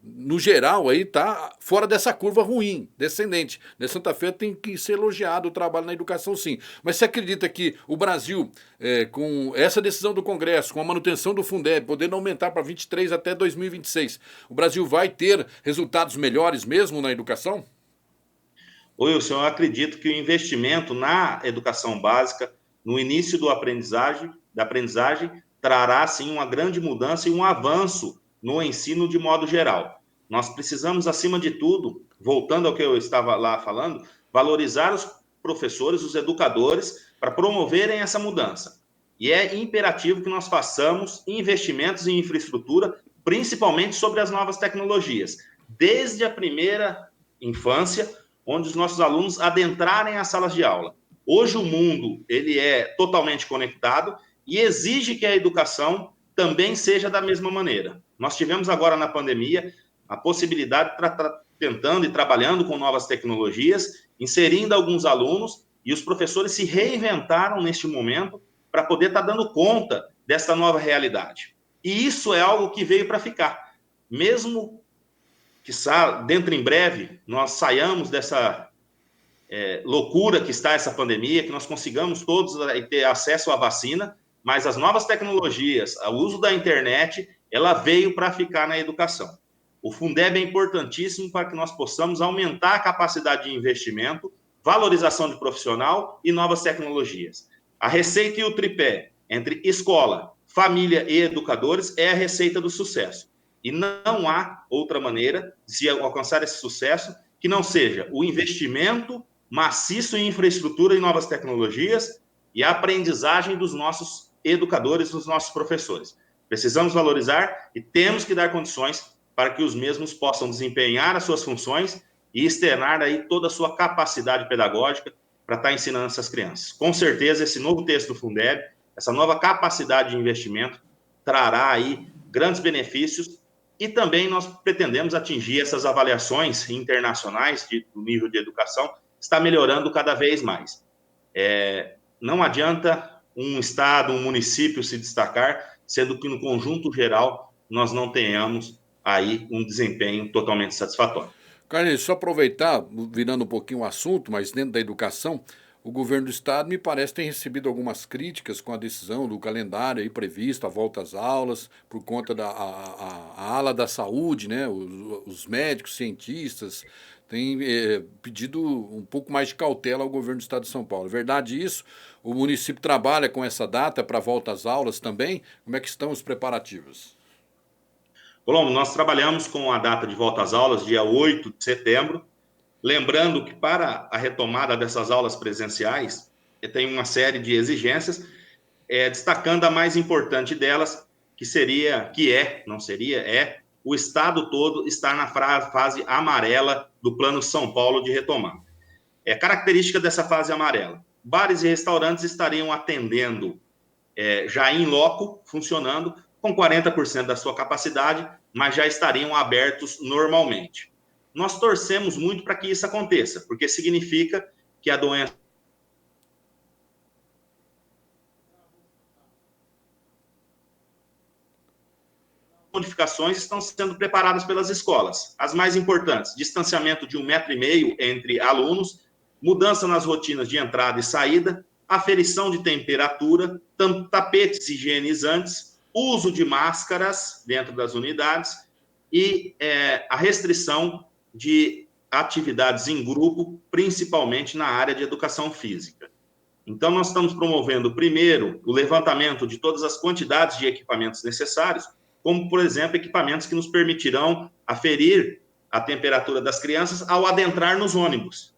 [SPEAKER 6] no geral, aí está fora dessa curva ruim, descendente. Santa Fé tem que ser elogiado o trabalho na educação, sim. Mas você acredita que o Brasil, com essa decisão do Congresso, com a manutenção do Fundeb, podendo aumentar para 23 até 2026, o Brasil vai ter resultados melhores mesmo na educação?
[SPEAKER 8] Wilson, eu acredito que o investimento na educação básica, no início da aprendizagem, trará, sim, uma grande mudança e um avanço no ensino de modo geral. Nós precisamos, acima de tudo, voltando ao que eu estava lá falando, valorizar os professores, os educadores, para promoverem essa mudança. E é imperativo que nós façamos investimentos em infraestrutura, principalmente sobre as novas tecnologias, desde a primeira infância, onde os nossos alunos adentrarem as salas de aula. Hoje o mundo ele é totalmente conectado e exige que a educação também seja da mesma maneira. Nós tivemos agora na pandemia a possibilidade de estar tentando e trabalhando com novas tecnologias, inserindo alguns alunos, e os professores se reinventaram neste momento para poder estar dando conta dessa nova realidade. E isso é algo que veio para ficar. Mesmo que dentro em breve nós saiamos dessa loucura que está essa pandemia, que nós consigamos todos ter acesso à vacina, mas as novas tecnologias, o uso da internet, ela veio para ficar na educação. O Fundeb é importantíssimo para que nós possamos aumentar a capacidade de investimento, valorização de profissional e novas tecnologias. A receita e o tripé entre escola, família e educadores é a receita do sucesso. E não há outra maneira de se alcançar esse sucesso que não seja o investimento maciço em infraestrutura e novas tecnologias e a aprendizagem dos nossos educadores, dos nossos professores. Precisamos valorizar e temos que dar condições para que os mesmos possam desempenhar as suas funções e externar aí toda a sua capacidade pedagógica para estar ensinando essas crianças. Com certeza, esse novo texto do Fundeb, essa nova capacidade de investimento, trará aí grandes benefícios e também nós pretendemos atingir essas avaliações internacionais do nível de educação, está melhorando cada vez mais. Não adianta um estado, um município se destacar, sendo que no conjunto geral nós não tenhamos aí um desempenho totalmente satisfatório.
[SPEAKER 6] Carlinhos, só aproveitar, virando um pouquinho o assunto, mas dentro da educação, o governo do estado, me parece, tem recebido algumas críticas com a decisão do calendário aí previsto, a volta às aulas, por conta da ala da saúde, né? Os médicos, cientistas, têm pedido um pouco mais de cautela ao governo do estado de São Paulo. É verdade isso? O município trabalha com essa data para a volta às aulas também? Como é que estão os preparativos?
[SPEAKER 8] Colombo, nós trabalhamos com a data de volta às aulas, dia 8 de setembro, lembrando que para a retomada dessas aulas presenciais, tem uma série de exigências, destacando a mais importante delas, é o estado todo estar na fase amarela do Plano São Paulo de retomada. Característica dessa fase amarela: bares e restaurantes estariam atendendo já em loco, funcionando, com 40% da sua capacidade, mas já estariam abertos normalmente. Nós torcemos muito para que isso aconteça, porque significa que a doença modificações estão sendo preparadas pelas escolas. As mais importantes: distanciamento de 1,5 m entre alunos, mudança nas rotinas de entrada e saída, aferição de temperatura, tapetes higienizantes, uso de máscaras dentro das unidades e a restrição de atividades em grupo, principalmente na área de educação física. Então, nós estamos promovendo, primeiro, o levantamento de todas as quantidades de equipamentos necessários, como, por exemplo, equipamentos que nos permitirão aferir a temperatura das crianças ao adentrar nos ônibus.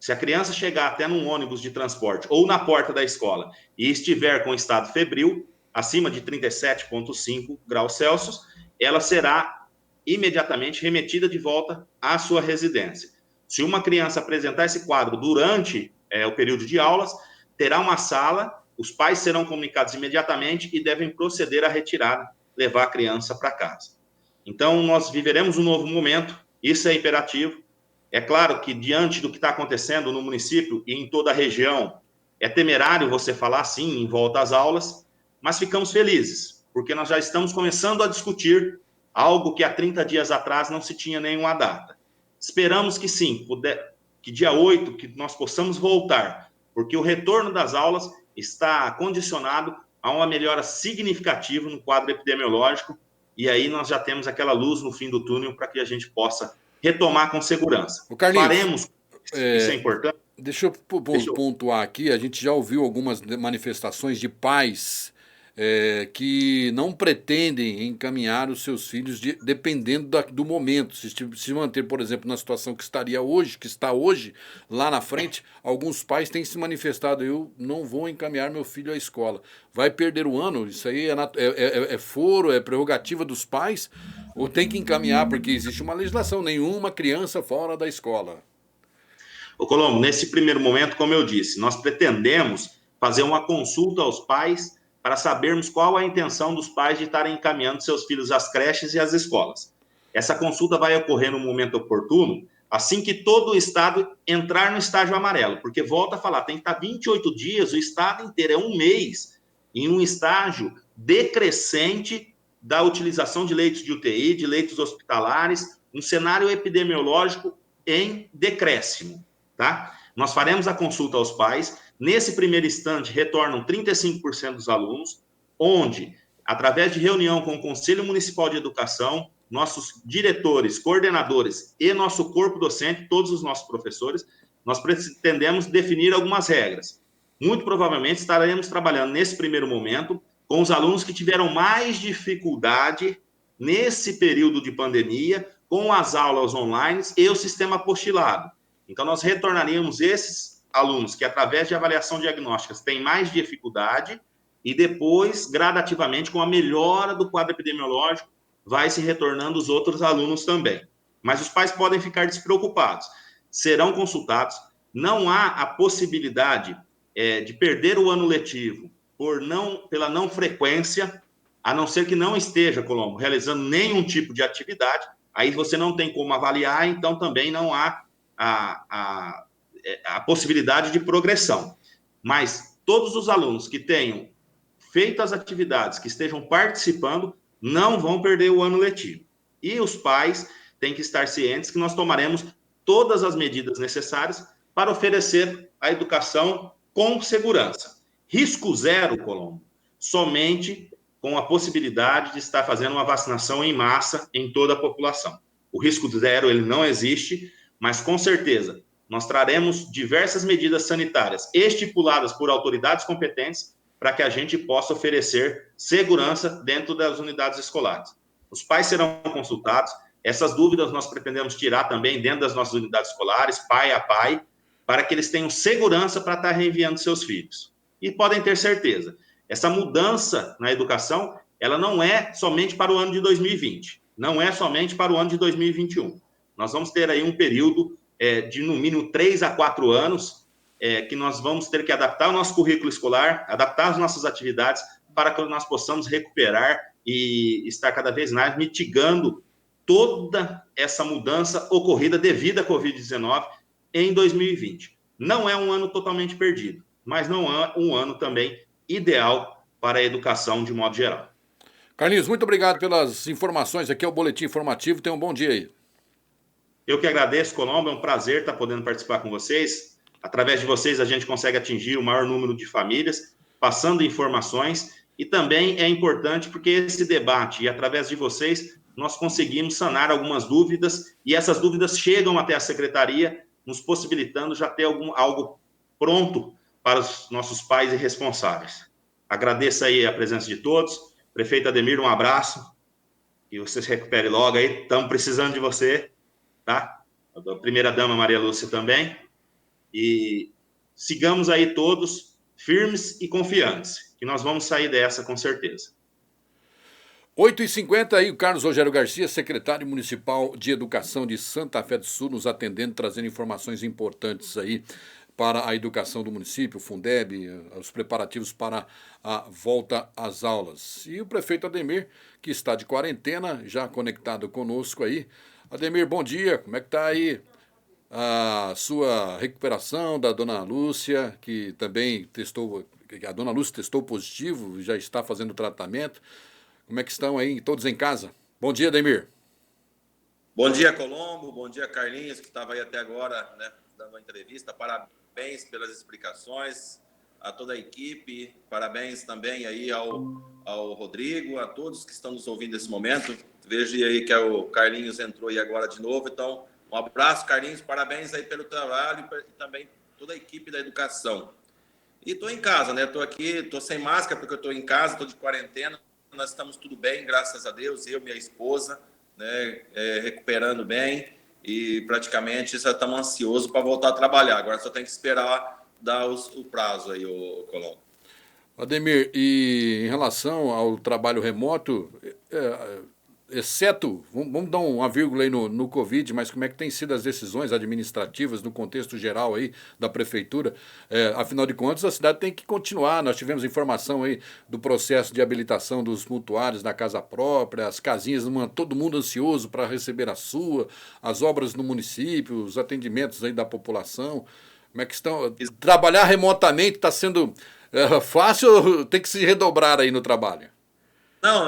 [SPEAKER 8] Se a criança chegar até num ônibus de transporte ou na porta da escola e estiver com estado febril, acima de 37,5 graus Celsius, ela será imediatamente remetida de volta à sua residência. Se uma criança apresentar esse quadro durante o período de aulas, terá uma sala, os pais serão comunicados imediatamente e devem proceder à retirada, levar a criança para casa. Então, nós viveremos um novo momento, isso é imperativo. É claro que, diante do que está acontecendo no município e em toda a região, é temerário você falar, sim, em volta às aulas, mas ficamos felizes, porque nós já estamos começando a discutir algo que há 30 dias atrás não se tinha nenhuma data. Esperamos que sim, que dia 8, que nós possamos voltar, porque o retorno das aulas está condicionado a uma melhora significativa no quadro epidemiológico, e aí nós já temos aquela luz no fim do túnel para que a gente possa retomar com segurança.
[SPEAKER 6] O Carlinhos,
[SPEAKER 8] faremos, isso é importante.
[SPEAKER 6] Deixa eu pontuar aqui, a gente já ouviu algumas manifestações de pais que não pretendem encaminhar os seus filhos dependendo do momento. Se manter, por exemplo, na situação que está hoje, lá na frente, alguns pais têm se manifestado, eu não vou encaminhar meu filho à escola. Vai perder o ano? Isso aí é foro, é prerrogativa dos pais? Ou tem que encaminhar, porque existe uma legislação, nenhuma criança fora da escola?
[SPEAKER 8] Ô Colombo, nesse primeiro momento, como eu disse, nós pretendemos fazer uma consulta aos pais para sabermos qual a intenção dos pais de estarem encaminhando seus filhos às creches e às escolas. Essa consulta vai ocorrer no momento oportuno, assim que todo o estado entrar no estágio amarelo, porque, volta a falar, tem que estar 28 dias, o estado inteiro, é um mês, em um estágio decrescente da utilização de leitos de UTI, de leitos hospitalares, um cenário epidemiológico em decréscimo, tá? Nós faremos a consulta aos pais. Nesse primeiro instante, retornam 35% dos alunos, onde, através de reunião com o Conselho Municipal de Educação, nossos diretores, coordenadores e nosso corpo docente, todos os nossos professores, nós pretendemos definir algumas regras. Muito provavelmente estaremos trabalhando nesse primeiro momento com os alunos que tiveram mais dificuldade nesse período de pandemia, com as aulas online e o sistema apostilado. Então, nós retornaríamos esses alunos que, através de avaliação diagnóstica, têm mais dificuldade e depois, gradativamente, com a melhora do quadro epidemiológico, vai se retornando os outros alunos também. Mas os pais podem ficar despreocupados. Serão consultados. Não há a possibilidade de perder o ano letivo pela não frequência, a não ser que não esteja, Colombo, realizando nenhum tipo de atividade. Aí você não tem como avaliar, então também não há a possibilidade de progressão. Mas todos os alunos que tenham feito as atividades, que estejam participando, não vão perder o ano letivo. E os pais têm que estar cientes que nós tomaremos todas as medidas necessárias para oferecer a educação com segurança. Risco zero, Colombo, somente com a possibilidade de estar fazendo uma vacinação em massa em toda a população. O risco zero, ele não existe, mas com certeza nós traremos diversas medidas sanitárias estipuladas por autoridades competentes para que a gente possa oferecer segurança dentro das unidades escolares. Os pais serão consultados, essas dúvidas nós pretendemos tirar também dentro das nossas unidades escolares, pai a pai, para que eles tenham segurança para estar reenviando seus filhos. E podem ter certeza, essa mudança na educação, ela não é somente para o ano de 2020, não é somente para o ano de 2021. Nós vamos ter aí um período de, no mínimo, 3 a 4 anos, que nós vamos ter que adaptar o nosso currículo escolar, adaptar as nossas atividades, para que nós possamos recuperar e estar cada vez mais mitigando toda essa mudança ocorrida devido à Covid-19 em 2020. Não é um ano totalmente perdido, mas não é um ano também ideal para a educação de modo geral.
[SPEAKER 6] Carlinhos, muito obrigado pelas informações. Aqui é o Boletim Informativo. Tenha um bom dia aí.
[SPEAKER 8] Eu que agradeço, Colombo. É um prazer estar podendo participar com vocês. Através de vocês, a gente consegue atingir o maior número de famílias, passando informações. E também é importante porque esse debate, e através de vocês, nós conseguimos sanar algumas dúvidas, e essas dúvidas chegam até a secretaria, nos possibilitando já ter algo pronto para os nossos pais e responsáveis. Agradeço aí a presença de todos. Prefeito Ademir, um abraço. Que você se recupere logo aí. Estamos precisando de você. tá? A primeira-dama Maria Lúcia também. E sigamos aí todos firmes e confiantes, que nós vamos sair dessa com certeza.
[SPEAKER 6] 8h50 aí, o Carlos Rogério Garcia, secretário municipal de Educação de Santa Fé do Sul, nos atendendo, trazendo informações importantes aí para a educação do município, o Fundeb, os preparativos para a volta às aulas. E o prefeito Ademir, que está de quarentena, já conectado conosco aí. Ademir, bom dia, como é que está aí a sua recuperação da dona Lúcia, que também testou, a dona Lúcia testou positivo, já está fazendo tratamento. Como é que estão aí, todos em casa? Bom dia, Ademir.
[SPEAKER 9] Bom dia, Colombo. Bom dia, Carlinhos, que estava aí até agora, né, dando uma entrevista. Parabéns pelas explicações a toda a equipe. Parabéns também aí ao Rodrigo, a todos que estão nos ouvindo nesse momento. Vejo aí que o Carlinhos entrou aí agora de novo. Então, um abraço, Carlinhos. Parabéns aí pelo trabalho e também toda a equipe da educação. E estou em casa, né? Estou aqui, estou sem máscara porque eu estou em casa, estou de quarentena. Nós estamos tudo bem, graças a Deus, eu e minha esposa, né, recuperando bem e praticamente já estamos ansiosos para voltar a trabalhar. Agora só tem que esperar dar o prazo aí, o Colombo.
[SPEAKER 6] Ademir, e em relação ao trabalho remoto, exceto, vamos dar uma vírgula aí no Covid, mas como é que tem sido as decisões administrativas no contexto geral aí da prefeitura? Afinal de contas, a cidade tem que continuar. Nós tivemos informação aí do processo de habilitação dos mutuários da casa própria, as casinhas, todo mundo ansioso para receber a sua, as obras no município, os atendimentos aí da população. Como é que estão? Trabalhar remotamente está sendo fácil ou tem que se redobrar aí no trabalho?
[SPEAKER 9] Não,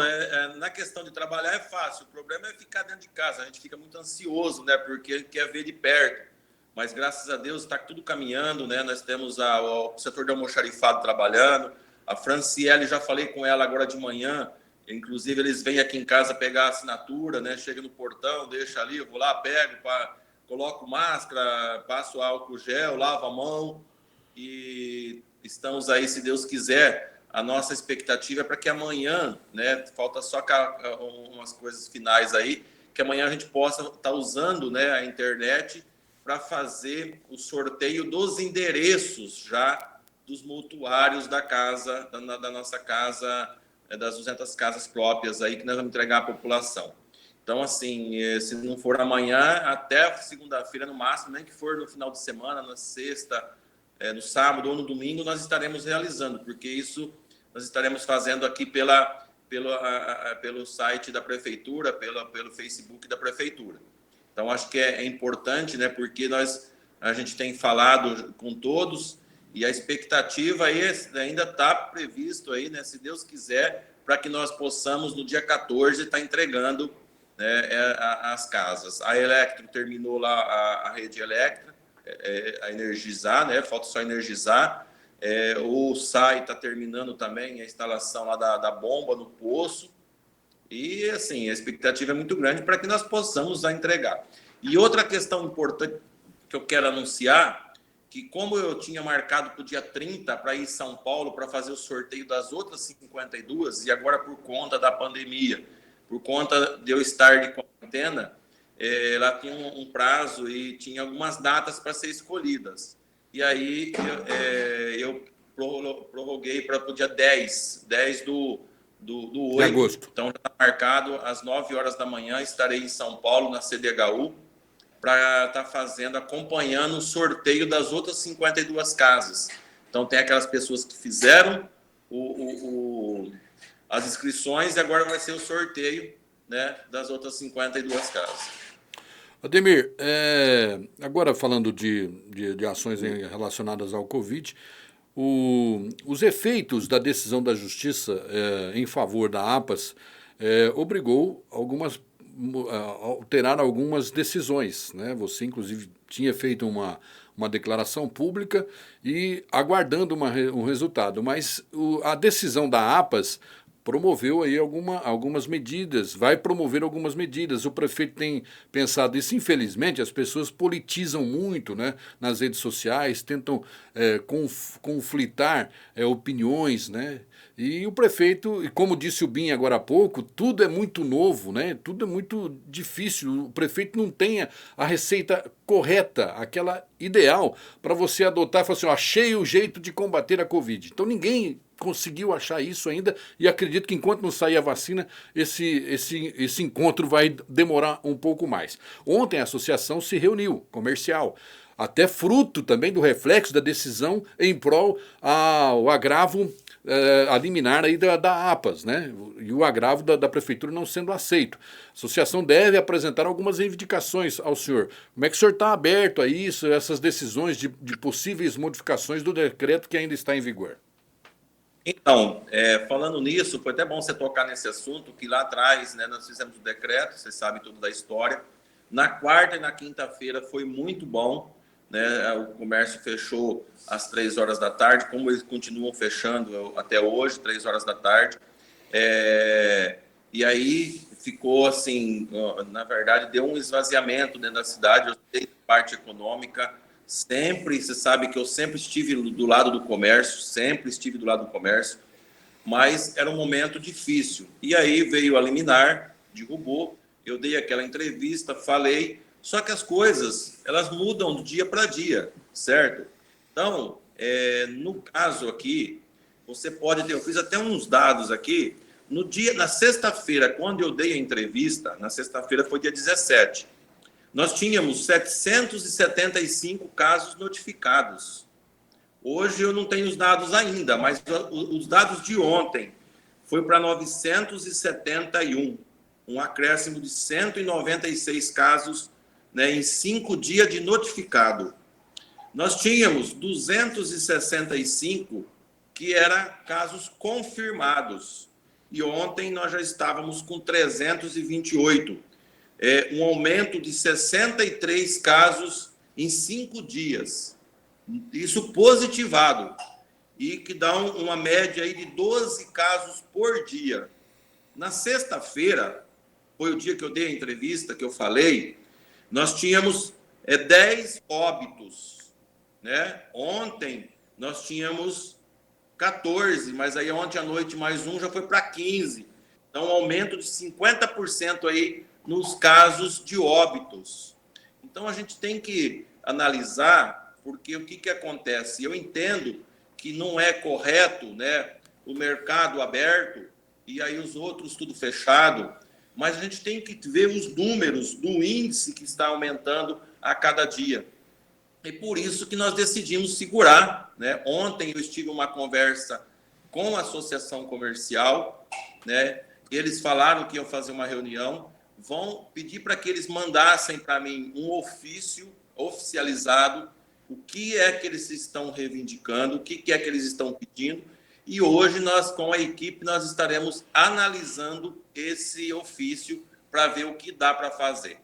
[SPEAKER 9] na questão de trabalhar é fácil. O problema é ficar dentro de casa. A gente fica muito ansioso, né? Porque quer ver de perto. Mas graças a Deus está tudo caminhando, né? Nós temos o setor de almoxarifado trabalhando. A Franciele, já falei com ela agora de manhã. Inclusive, eles vêm aqui em casa pegar a assinatura, né? Chega no portão, deixa ali, eu vou lá, pego, coloco máscara, passo álcool gel, lavo a mão. E estamos aí, se Deus quiser. A nossa expectativa é para que amanhã, né, falta só umas coisas finais aí, que amanhã a gente possa estar usando, né, a internet para fazer o sorteio dos endereços já dos mutuários da casa, da nossa casa, das 200 casas próprias aí que nós vamos entregar à população. Então, assim, se não for amanhã, até segunda-feira no máximo, nem que for no final de semana, na sexta, no sábado ou no domingo, nós estaremos realizando, porque isso nós estaremos fazendo aqui pelo site da prefeitura, pelo Facebook da prefeitura. Então, acho que é importante, né, porque a gente tem falado com todos e a expectativa aí ainda está previsto aí, né, se Deus quiser, para que nós possamos, no dia 14, estar entregando, né, as casas. A Electro terminou lá a rede elétrica, a energizar, né, falta só energizar. O SAI está terminando também a instalação lá da bomba no poço. E, assim, a expectativa é muito grande para que nós possamos entregar. E outra questão importante que eu quero anunciar, que como eu tinha marcado para o dia 30 para ir em São Paulo para fazer o sorteio das outras 52, e agora por conta da pandemia, por conta de eu estar de quarentena, lá tinha um prazo e tinha algumas datas para ser escolhidas. E aí eu prorroguei para o dia 10 do 8. De agosto. Então, já está marcado às 9 horas da manhã, estarei em São Paulo, na CDHU, para estar acompanhando o sorteio das outras 52 casas. Então, tem aquelas pessoas que fizeram as inscrições e agora vai ser o sorteio, né, das outras 52 casas.
[SPEAKER 6] Ademir, agora falando de ações relacionadas ao Covid, os efeitos da decisão da Justiça em favor da APAS obrigou a alterar algumas decisões, né? Você, inclusive, tinha feito uma declaração pública e aguardando um resultado, mas a decisão da APAS promoveu aí algumas medidas, vai promover algumas medidas. O prefeito tem pensado isso. Infelizmente, as pessoas politizam muito, né, nas redes sociais, tentam conflitar opiniões, né? E o prefeito, e como disse o Binho agora há pouco, tudo é muito novo, né? Tudo é muito difícil. O prefeito não tem a receita correta, aquela ideal, para você adotar e falar assim, achei o jeito de combater a Covid. Então ninguém conseguiu achar isso ainda e acredito que enquanto não sair a vacina, esse encontro vai demorar um pouco mais. Ontem a associação se reuniu, comercial, até fruto também do reflexo da decisão em prol ao agravo a liminar aí da APAS, né? E o agravo da prefeitura não sendo aceito. A associação deve apresentar algumas reivindicações ao senhor. Como é que o senhor está aberto a isso, essas decisões de possíveis modificações do decreto que ainda está em vigor?
[SPEAKER 9] Então, falando nisso, foi até bom você tocar nesse assunto, que lá atrás, né, nós fizemos o decreto, você sabe tudo da história. Na quarta e na quinta-feira foi muito bom, né? O comércio fechou às 3 horas da tarde, como eles continuam fechando até hoje, 3 horas da tarde. E aí ficou assim, na verdade, deu um esvaziamento dentro da cidade. Eu sei, parte econômica, sempre, você sabe que eu sempre estive do lado do comércio, mas era um momento difícil. E aí veio a liminar, derrubou, eu dei aquela entrevista, falei, só que as coisas, elas mudam do dia para dia, certo? Então, no caso aqui, você pode ter, eu fiz até uns dados aqui, na sexta-feira, quando eu dei a entrevista, na sexta-feira foi dia 17, nós tínhamos 775 casos notificados. Hoje eu não tenho os dados ainda, mas os dados de ontem foi para 971, um acréscimo de 196 casos, né, em 5 dias de notificado. Nós tínhamos 265 que eram casos confirmados. E ontem nós já estávamos com 328. Um aumento de 63 casos em 5 dias. Isso positivado. E que dá uma média aí de 12 casos por dia. Na sexta-feira, foi o dia que eu dei a entrevista, que eu falei, nós tínhamos 10 óbitos, né? Ontem nós tínhamos 14, mas aí ontem à noite mais um já foi para 15. Então, um aumento de 50% aí nos casos de óbitos. Então, a gente tem que analisar, porque o que acontece? Eu entendo que não é correto, né, o mercado aberto e aí os outros tudo fechado, mas a gente tem que ver os números do índice que está aumentando a cada dia. E por isso que nós decidimos segurar, né? Ontem eu estive em uma conversa com a associação comercial, né? Eles falaram que iam fazer uma reunião, vão pedir para que eles mandassem para mim um ofício oficializado, o que é que eles estão reivindicando, o que é que eles estão pedindo, e hoje nós, com a equipe, nós estaremos analisando esse ofício para ver o que dá para fazer.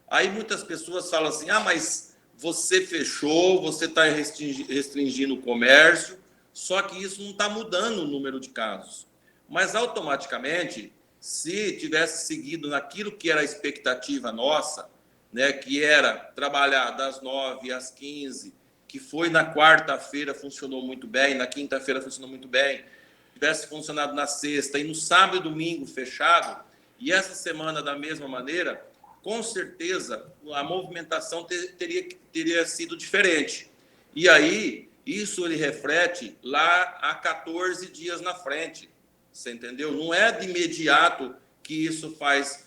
[SPEAKER 9] Aí muitas pessoas falam assim, mas você fechou, você está restringindo o comércio, só que isso não está mudando o número de casos. Mas automaticamente, se tivesse seguido naquilo que era a expectativa nossa, né, que era trabalhar das 9 às 15, que foi na quarta-feira, funcionou muito bem, na quinta-feira funcionou muito bem, tivesse funcionado na sexta e no sábado e domingo fechado, e essa semana da mesma maneira, com certeza a movimentação teria sido diferente. E aí, isso ele reflete lá a 14 dias na frente, você entendeu? Não é de imediato que isso faz,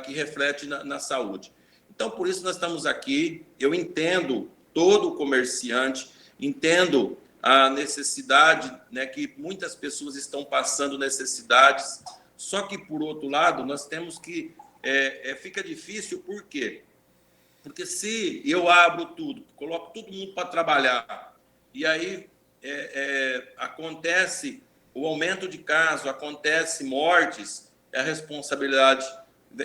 [SPEAKER 9] que reflete na saúde. Então, por isso nós estamos aqui, eu entendo todo o comerciante, entendo a necessidade, né, que muitas pessoas estão passando necessidades, só que, por outro lado, nós temos que... fica difícil, por quê? Porque se eu abro tudo, coloco todo mundo para trabalhar, e aí acontece o aumento de casos, acontece mortes, a responsabilidade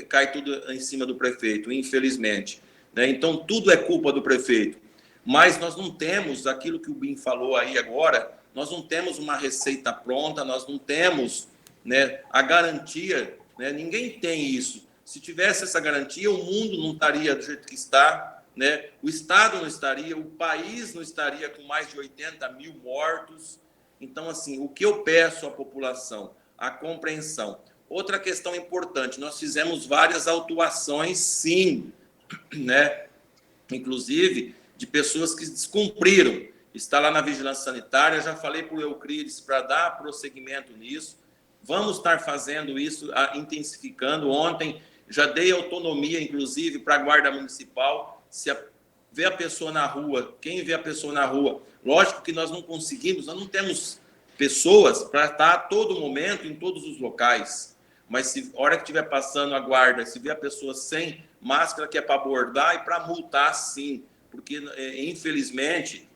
[SPEAKER 9] cai tudo em cima do prefeito, infelizmente, né? Então, tudo é culpa do prefeito. Mas nós não temos aquilo que o Binho falou aí agora, nós não temos uma receita pronta, nós não temos né, a garantia, né, ninguém tem isso. Se tivesse essa garantia, o mundo não estaria do jeito que está, né, o Estado não estaria, o país não estaria com mais de 80 mil mortos. Então, assim, o que eu peço à população? A compreensão. Outra questão importante, nós fizemos várias autuações, sim, né, inclusive de pessoas que descumpriram. Está lá na Vigilância Sanitária, já falei para o Euclides para dar prosseguimento nisso. Vamos estar fazendo isso, intensificando. Ontem já dei autonomia, inclusive, para a Guarda Municipal. Se vê a pessoa na rua, quem vê a pessoa na rua, lógico que nós não conseguimos, nós não temos pessoas para estar a todo momento em todos os locais. Mas se a hora que estiver passando a guarda, se vê a pessoa sem máscara, que é para abordar e para multar, sim. Porque, infelizmente,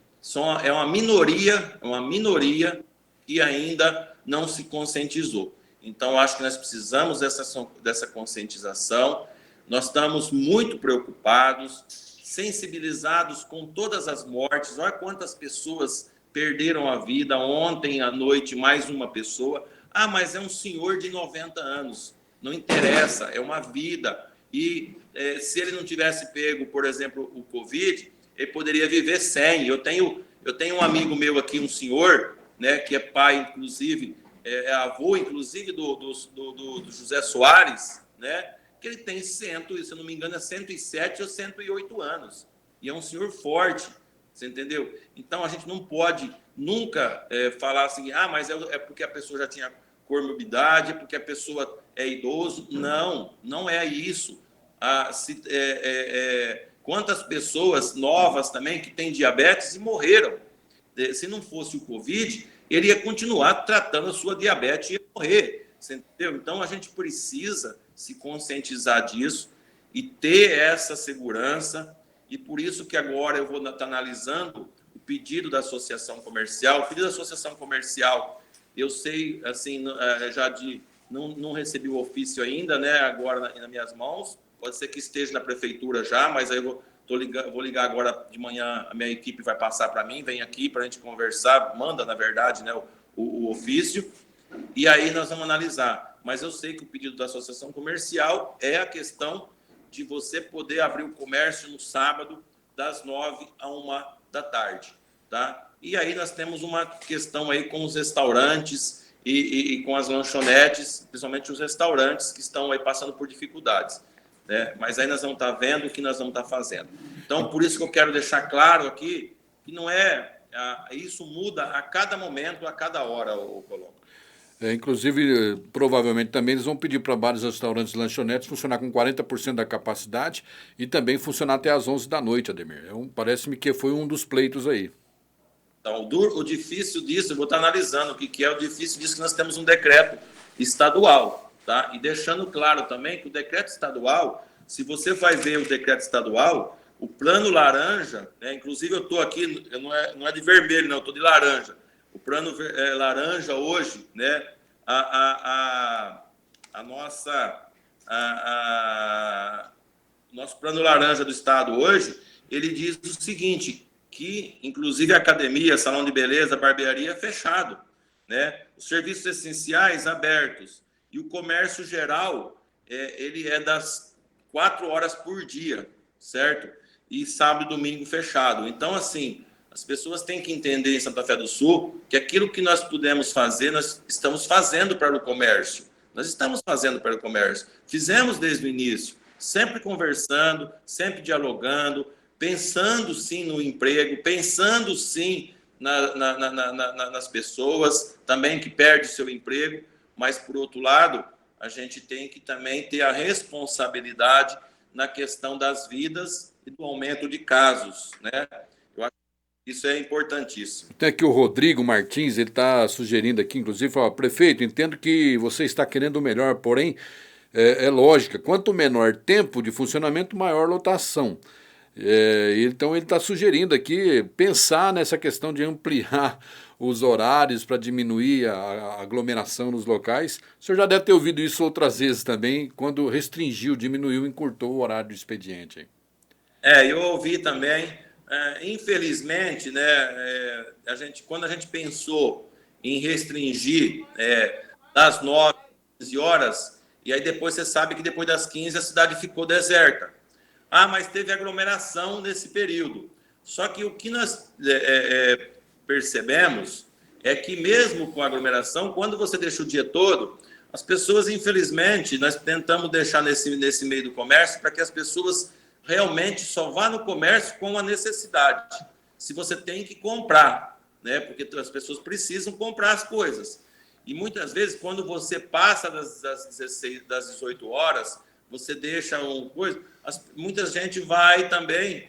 [SPEAKER 9] é uma minoria que ainda não se conscientizou. Então, acho que nós precisamos dessa conscientização. Nós estamos muito preocupados, sensibilizados com todas as mortes. Olha quantas pessoas perderam a vida. Ontem à noite, mais uma pessoa. Ah, mas é um senhor de 90 anos. Não interessa, é uma vida. E se ele não tivesse pego, por exemplo, o Covid, ele poderia viver 100. Eu tenho um amigo meu aqui, um senhor, né, que é pai, inclusive, é avô, inclusive, do José Soares, né, que ele tem se eu não me engano, é 107 ou 108 anos. E é um senhor forte, você entendeu? Então, a gente não pode nunca falar assim, mas é porque a pessoa já tinha comorbidade, é porque a pessoa é idoso. Não, não é isso. Quantas pessoas novas também que têm diabetes e morreram. Se não fosse o Covid, ele ia continuar tratando a sua diabetes e ia morrer. Você entendeu? Então, a gente precisa se conscientizar disso e ter essa segurança. E por isso que agora eu vou estar analisando o pedido da Associação Comercial. O pedido da Associação Comercial, eu sei, assim, não recebi o ofício ainda, né, agora nas minhas mãos. Pode ser que esteja na prefeitura já, mas aí eu vou ligar agora de manhã, a minha equipe vai passar para mim, vem aqui para a gente conversar, manda, na verdade, né, o ofício, e aí nós vamos analisar. Mas eu sei que o pedido da Associação Comercial é a questão de você poder abrir o comércio no sábado, das 9 à 1 da tarde, tá? E aí nós temos uma questão aí com os restaurantes e com as lanchonetes, principalmente os restaurantes que estão aí passando por dificuldades. Mas aí nós vamos estar vendo o que nós vamos estar fazendo. Então, por isso que eu quero deixar claro aqui que não isso muda a cada momento, a cada hora, o Colombo.
[SPEAKER 10] Inclusive, provavelmente também eles vão pedir para vários restaurantes e lanchonetes funcionar com 40% da capacidade e também funcionar até às 11 da noite, Ademir. Parece-me que foi um dos pleitos aí.
[SPEAKER 9] Então, o difícil disso, eu vou estar analisando o que é o difícil disso, que nós temos um decreto estadual. Tá? E deixando claro também que o decreto estadual, se você vai ver o decreto estadual, o plano laranja, né, inclusive eu estou aqui, não é de vermelho, não, eu estou de laranja. O plano laranja hoje, né, nosso plano laranja do estado hoje, ele diz o seguinte, que inclusive a academia, salão de beleza, barbearia é fechado, né? Os serviços essenciais abertos. E o comércio geral, ele é das 4 horas por dia, certo? E sábado e domingo fechado. Então, assim, as pessoas têm que entender em Santa Fé do Sul que aquilo que nós pudemos fazer, nós estamos fazendo para o comércio. Nós estamos fazendo para o comércio. Fizemos desde o início, sempre conversando, sempre dialogando, pensando sim no emprego, pensando sim nas pessoas também que perdem seu emprego. Mas, por outro lado, a gente tem que também ter a responsabilidade na questão das vidas e do aumento de casos, né? Eu acho que isso é importantíssimo.
[SPEAKER 10] Até que o Rodrigo Martins, ele está sugerindo aqui, inclusive, fala, prefeito, entendo que você está querendo o melhor, porém, é lógica, quanto menor tempo de funcionamento, maior lotação. Então, ele está sugerindo aqui pensar nessa questão de ampliar os horários para diminuir a aglomeração nos locais. O senhor já deve ter ouvido isso outras vezes também, quando restringiu, diminuiu, encurtou o horário do expediente.
[SPEAKER 9] Eu ouvi também. Infelizmente, né, quando a gente pensou em restringir das 9 às 15 horas, e aí depois você sabe que depois das 15 a cidade ficou deserta. Ah, mas teve aglomeração nesse período. Só que o que nós percebemos é que mesmo com aglomeração, quando você deixa o dia todo, as pessoas, infelizmente, nós tentamos deixar nesse meio do comércio para que as pessoas realmente só vá no comércio com a necessidade. Se você tem que comprar, né? Porque as pessoas precisam comprar as coisas. E muitas vezes, quando você passa das 18 horas, você deixa uma coisa, muita gente vai também,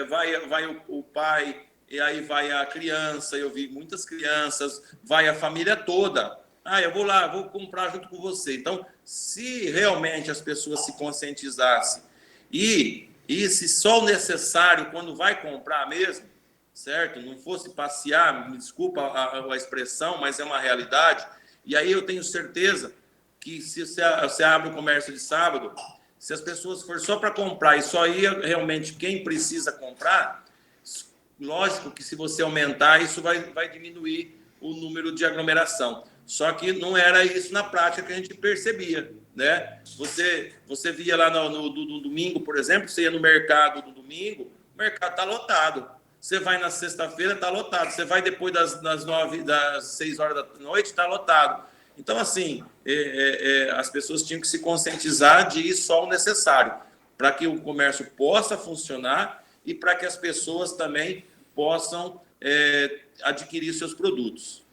[SPEAKER 9] vai o pai, e aí vai a criança, eu vi muitas crianças, vai a família toda. Ah, eu vou lá, vou comprar junto com você. Então, se realmente as pessoas se conscientizassem e se só o necessário, quando vai comprar mesmo, certo? Não fosse passear, me desculpa a expressão, mas é uma realidade. E aí eu tenho certeza que se você abre o comércio de sábado, se as pessoas for só para comprar e só ir realmente quem precisa comprar, lógico que se você aumentar, isso vai diminuir o número de aglomeração. Só que não era isso na prática que a gente percebia, né? Você via lá no domingo, por exemplo, você ia no mercado do domingo, o mercado está lotado. Você vai na sexta-feira, está lotado. Você vai depois das 6 horas da noite, está lotado. Então, assim, as pessoas tinham que se conscientizar de ir só o necessário, para que o comércio possa funcionar e para que as pessoas também possam adquirir seus produtos.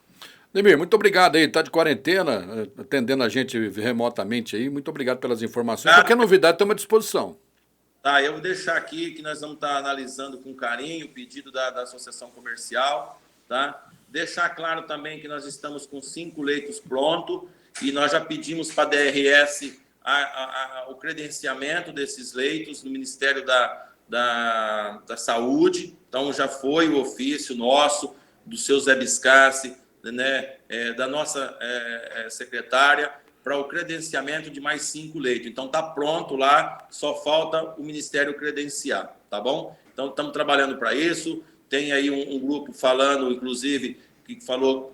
[SPEAKER 10] Demir, muito obrigado aí, tá de quarentena, atendendo a gente remotamente aí, muito obrigado pelas informações. Qualquer novidade, estamos à disposição.
[SPEAKER 9] Tá, eu vou deixar aqui que nós vamos estar analisando com carinho o pedido da Associação Comercial, tá? Deixar claro também que nós estamos com 5 leitos prontos e nós já pedimos para a DRS o credenciamento desses leitos no Ministério da Saúde. Então, já foi o ofício nosso, do seu Zé Biscassi, né, da nossa secretária, para o credenciamento de mais 5 leitos. Então, está pronto lá, só falta o Ministério credenciar, tá bom? Então, estamos trabalhando para isso. Tem aí um grupo falando, inclusive, que falou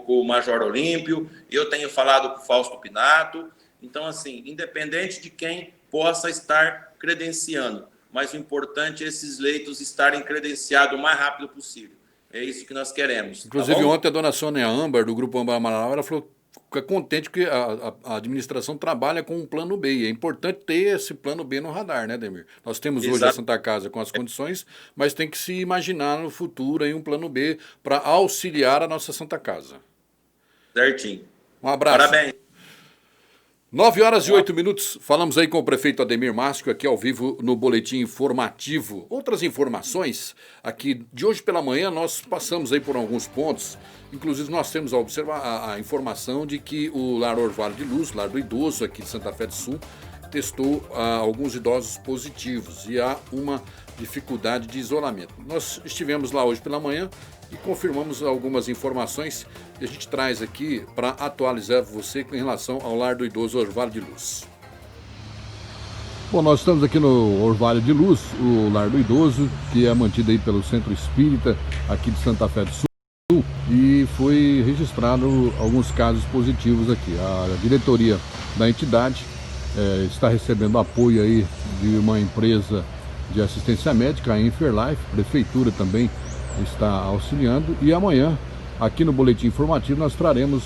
[SPEAKER 9] com o Major Olímpio. Eu tenho falado com o Fausto Pinato. Então, assim, independente de quem possa estar credenciando, mas o importante é esses leitos estarem credenciados o mais rápido possível. É isso que nós queremos.
[SPEAKER 10] Inclusive,
[SPEAKER 9] tá
[SPEAKER 10] ontem a dona Sônia Âmbar, do Grupo Âmbar Amaral, ela falou que fica contente que a administração trabalha com um plano B. E é importante ter esse plano B no radar, né, Demir? Nós temos hoje a Santa Casa com as condições, mas tem que se imaginar no futuro aí um plano B para auxiliar a nossa Santa Casa.
[SPEAKER 9] Certinho.
[SPEAKER 10] Um abraço.
[SPEAKER 9] Parabéns.
[SPEAKER 10] 9 horas e 8 minutos, falamos aí com o prefeito Ademir Máscio, aqui ao vivo no Boletim Informativo. Outras informações, aqui de hoje pela manhã nós passamos aí por alguns pontos, inclusive nós temos a informação de que o Lar Orvalho de Luz, Lar do Idoso aqui de Santa Fé do Sul, testou alguns idosos positivos e há uma dificuldade de isolamento. Nós estivemos lá hoje pela manhã e confirmamos algumas informações que a gente traz aqui para atualizar você em relação ao Lar do Idoso Orvalho de Luz.
[SPEAKER 11] Bom, nós estamos aqui no Orvalho de Luz, o Lar do Idoso, que é mantido aí pelo Centro Espírita aqui de Santa Fé do Sul, e foi registrado alguns casos positivos aqui. A diretoria da entidade está recebendo apoio aí de uma empresa de assistência médica, a Inferlife, a prefeitura também está auxiliando, e amanhã, aqui no Boletim Informativo, nós traremos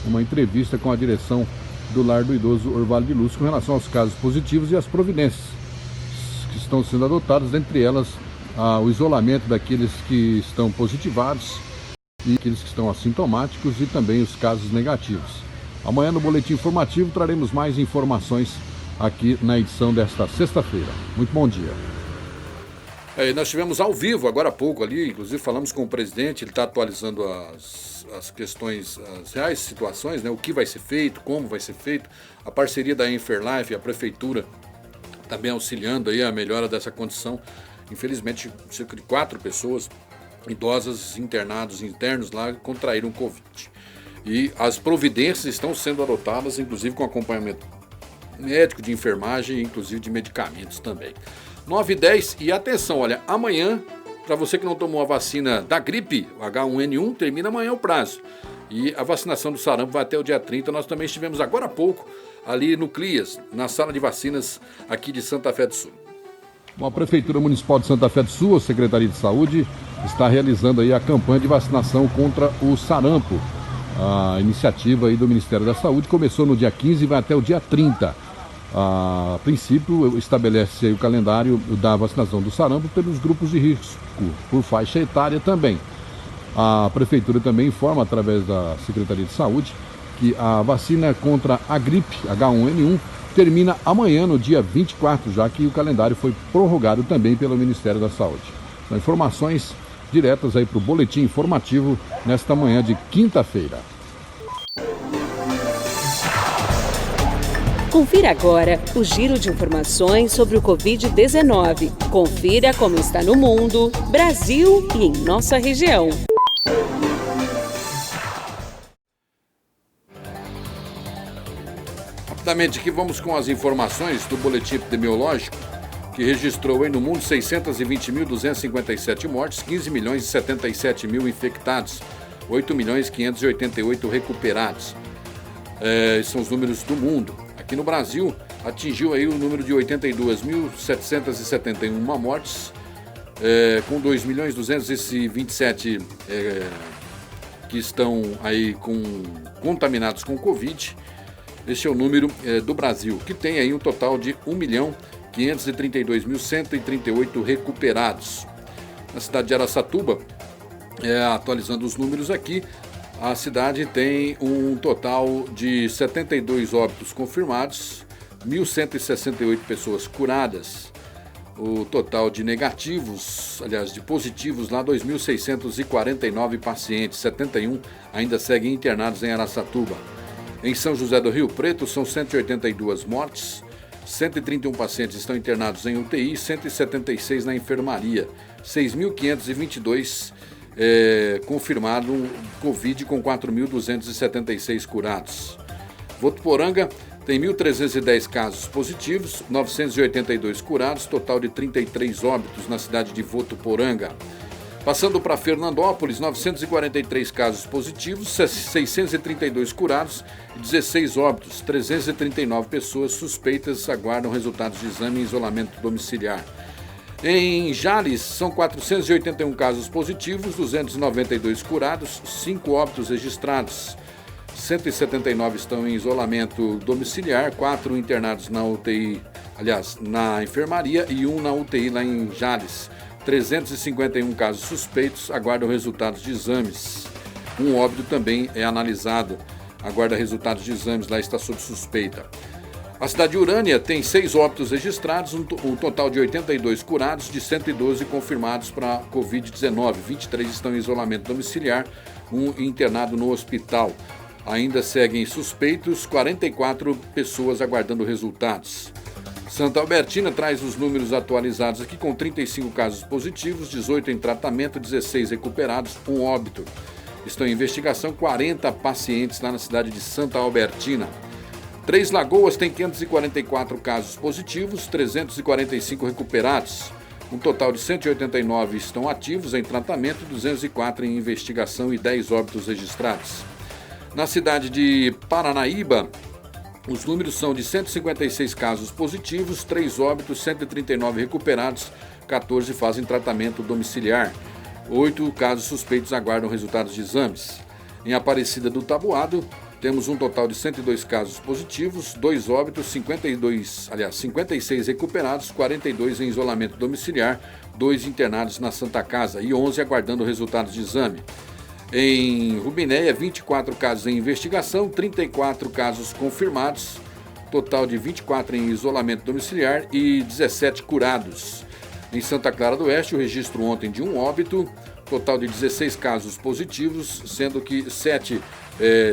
[SPEAKER 11] uma entrevista com a direção do Lar do Idoso Orvalho de Luz com relação aos casos positivos e as providências que estão sendo adotadas, entre elas o isolamento daqueles que estão positivados e aqueles que estão assintomáticos e também os casos negativos. Amanhã no Boletim Informativo traremos mais informações aqui na edição desta sexta-feira. Muito bom dia.
[SPEAKER 10] Nós estivemos ao vivo agora há pouco ali, inclusive falamos com o presidente, ele está atualizando as questões, as reais situações, né? O que vai ser feito, como vai ser feito, a parceria da Inferlife, a prefeitura também auxiliando aí a melhora dessa condição. Infelizmente, cerca de 4 pessoas idosas internos lá contraíram Covid. E as providências estão sendo adotadas, inclusive com acompanhamento médico, de enfermagem e inclusive de medicamentos também. 9h10 e atenção, olha, amanhã, para você que não tomou a vacina da gripe, H1N1, termina amanhã o prazo. E a vacinação do sarampo vai até o dia 30. Nós também estivemos agora há pouco ali no CLIAS, na sala de vacinas aqui de Santa Fé do Sul.
[SPEAKER 11] Bom, a Prefeitura Municipal de Santa Fé do Sul, a Secretaria de Saúde, está realizando aí a campanha de vacinação contra o sarampo. A iniciativa aí do Ministério da Saúde começou no dia 15 e vai até o dia 30. A princípio, estabelece aí o calendário da vacinação do sarampo pelos grupos de risco, por faixa etária também. A Prefeitura também informa, através da Secretaria de Saúde, que a vacina contra a gripe H1N1 termina amanhã, no dia 24, já que o calendário foi prorrogado também pelo Ministério da Saúde. São informações diretas aí para o boletim informativo nesta manhã de quinta-feira.
[SPEAKER 12] Confira agora o giro de informações sobre o Covid-19. Confira como está no mundo, Brasil e em nossa região.
[SPEAKER 10] Rapidamente aqui vamos com as informações do boletim epidemiológico, que registrou aí no mundo 620.257 mortes, 15 milhões e 77 mil infectados, 8 milhões e 588 recuperados. São os números do mundo. Aqui no Brasil, atingiu aí o número de 82.771 mortes, com 2.227 que estão aí contaminados com Covid. Este é o número do Brasil, que tem aí um total de 1.532.138 recuperados. Na cidade de Araçatuba, atualizando os números aqui, a cidade tem um total de 72 óbitos confirmados, 1.168 pessoas curadas. O total de negativos, aliás, de positivos lá, 2.649 pacientes, 71 ainda seguem internados em Araçatuba. Em São José do Rio Preto, são 182 mortes, 131 pacientes estão internados em UTI e 176 na enfermaria, 6.522 confirmado Covid com 4.276 curados. Votuporanga tem 1.310 casos positivos, 982 curados, total de 33 óbitos na cidade de Votuporanga. Passando para Fernandópolis, 943 casos positivos, 632 curados e 16 óbitos. 339 pessoas suspeitas aguardam resultados de exame em isolamento domiciliar. Em Jales, são 481 casos positivos, 292 curados, 5 óbitos registrados. 179 estão em isolamento domiciliar, 4 internados na UTI, aliás, na enfermaria e 1 na UTI lá em Jales. 351 casos suspeitos aguardam resultados de exames. Um óbito também é analisado, aguarda resultados de exames, lá está sob suspeita. A cidade de Urânia tem 6 óbitos registrados, um total de 82 curados, de 112 confirmados para Covid-19. 23 estão em isolamento domiciliar, 1 internado no hospital. Ainda seguem suspeitos, 44 pessoas aguardando resultados. Santa Albertina traz os números atualizados aqui com 35 casos positivos, 18 em tratamento, 16 recuperados, 1 óbito. Estão em investigação 40 pacientes lá na cidade de Santa Albertina. Três Lagoas tem 544 casos positivos, 345 recuperados. Um total de 189 estão ativos em tratamento, 204 em investigação e 10 óbitos registrados. Na cidade de Paranaíba, os números são de 156 casos positivos, 3 óbitos, 139 recuperados, 14 fazem tratamento domiciliar. 8 casos suspeitos aguardam resultados de exames. Em Aparecida do Taboado, temos um total de 102 casos positivos, 2 óbitos, 56 recuperados, 42 em isolamento domiciliar, 2 internados na Santa Casa e 11 aguardando resultados de exame. Em Rubinéia, 24 casos em investigação, 34 casos confirmados, total de 24 em isolamento domiciliar e 17 curados. Em Santa Clara do Oeste, o registro ontem de um óbito, total de 16 casos positivos, sendo que 7,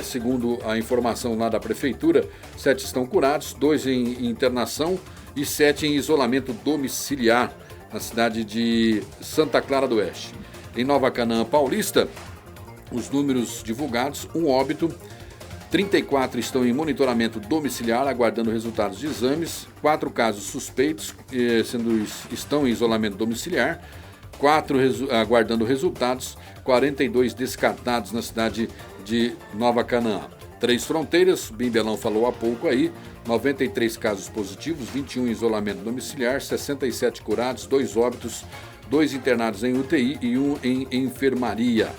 [SPEAKER 10] segundo a informação lá da Prefeitura, 7 estão curados, 2 em internação e 7 em isolamento domiciliar na cidade de Santa Clara do Oeste. Em Nova Canaã Paulista, os números divulgados, um óbito, 34 estão em monitoramento domiciliar, aguardando resultados de exames, 4 casos suspeitos, estão em isolamento domiciliar, 4 aguardando resultados, 42 descartados na cidade de Nova Canaã. Três Fronteiras, Bimbelão falou há pouco aí, 93 casos positivos, 21 em isolamento domiciliar, 67 curados, 2 óbitos, 2 internados em UTI e 1 em enfermaria.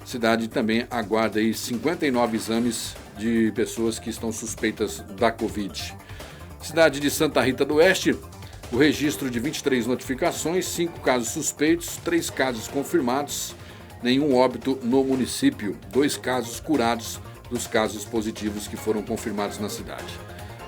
[SPEAKER 10] Cidade também aguarda aí 59 exames de pessoas que estão suspeitas da Covid. Cidade de Santa Rita do Oeste, o registro de 23 notificações, 5 casos suspeitos, 3 casos confirmados, nenhum óbito no município, 2 casos curados dos casos positivos que foram confirmados na cidade.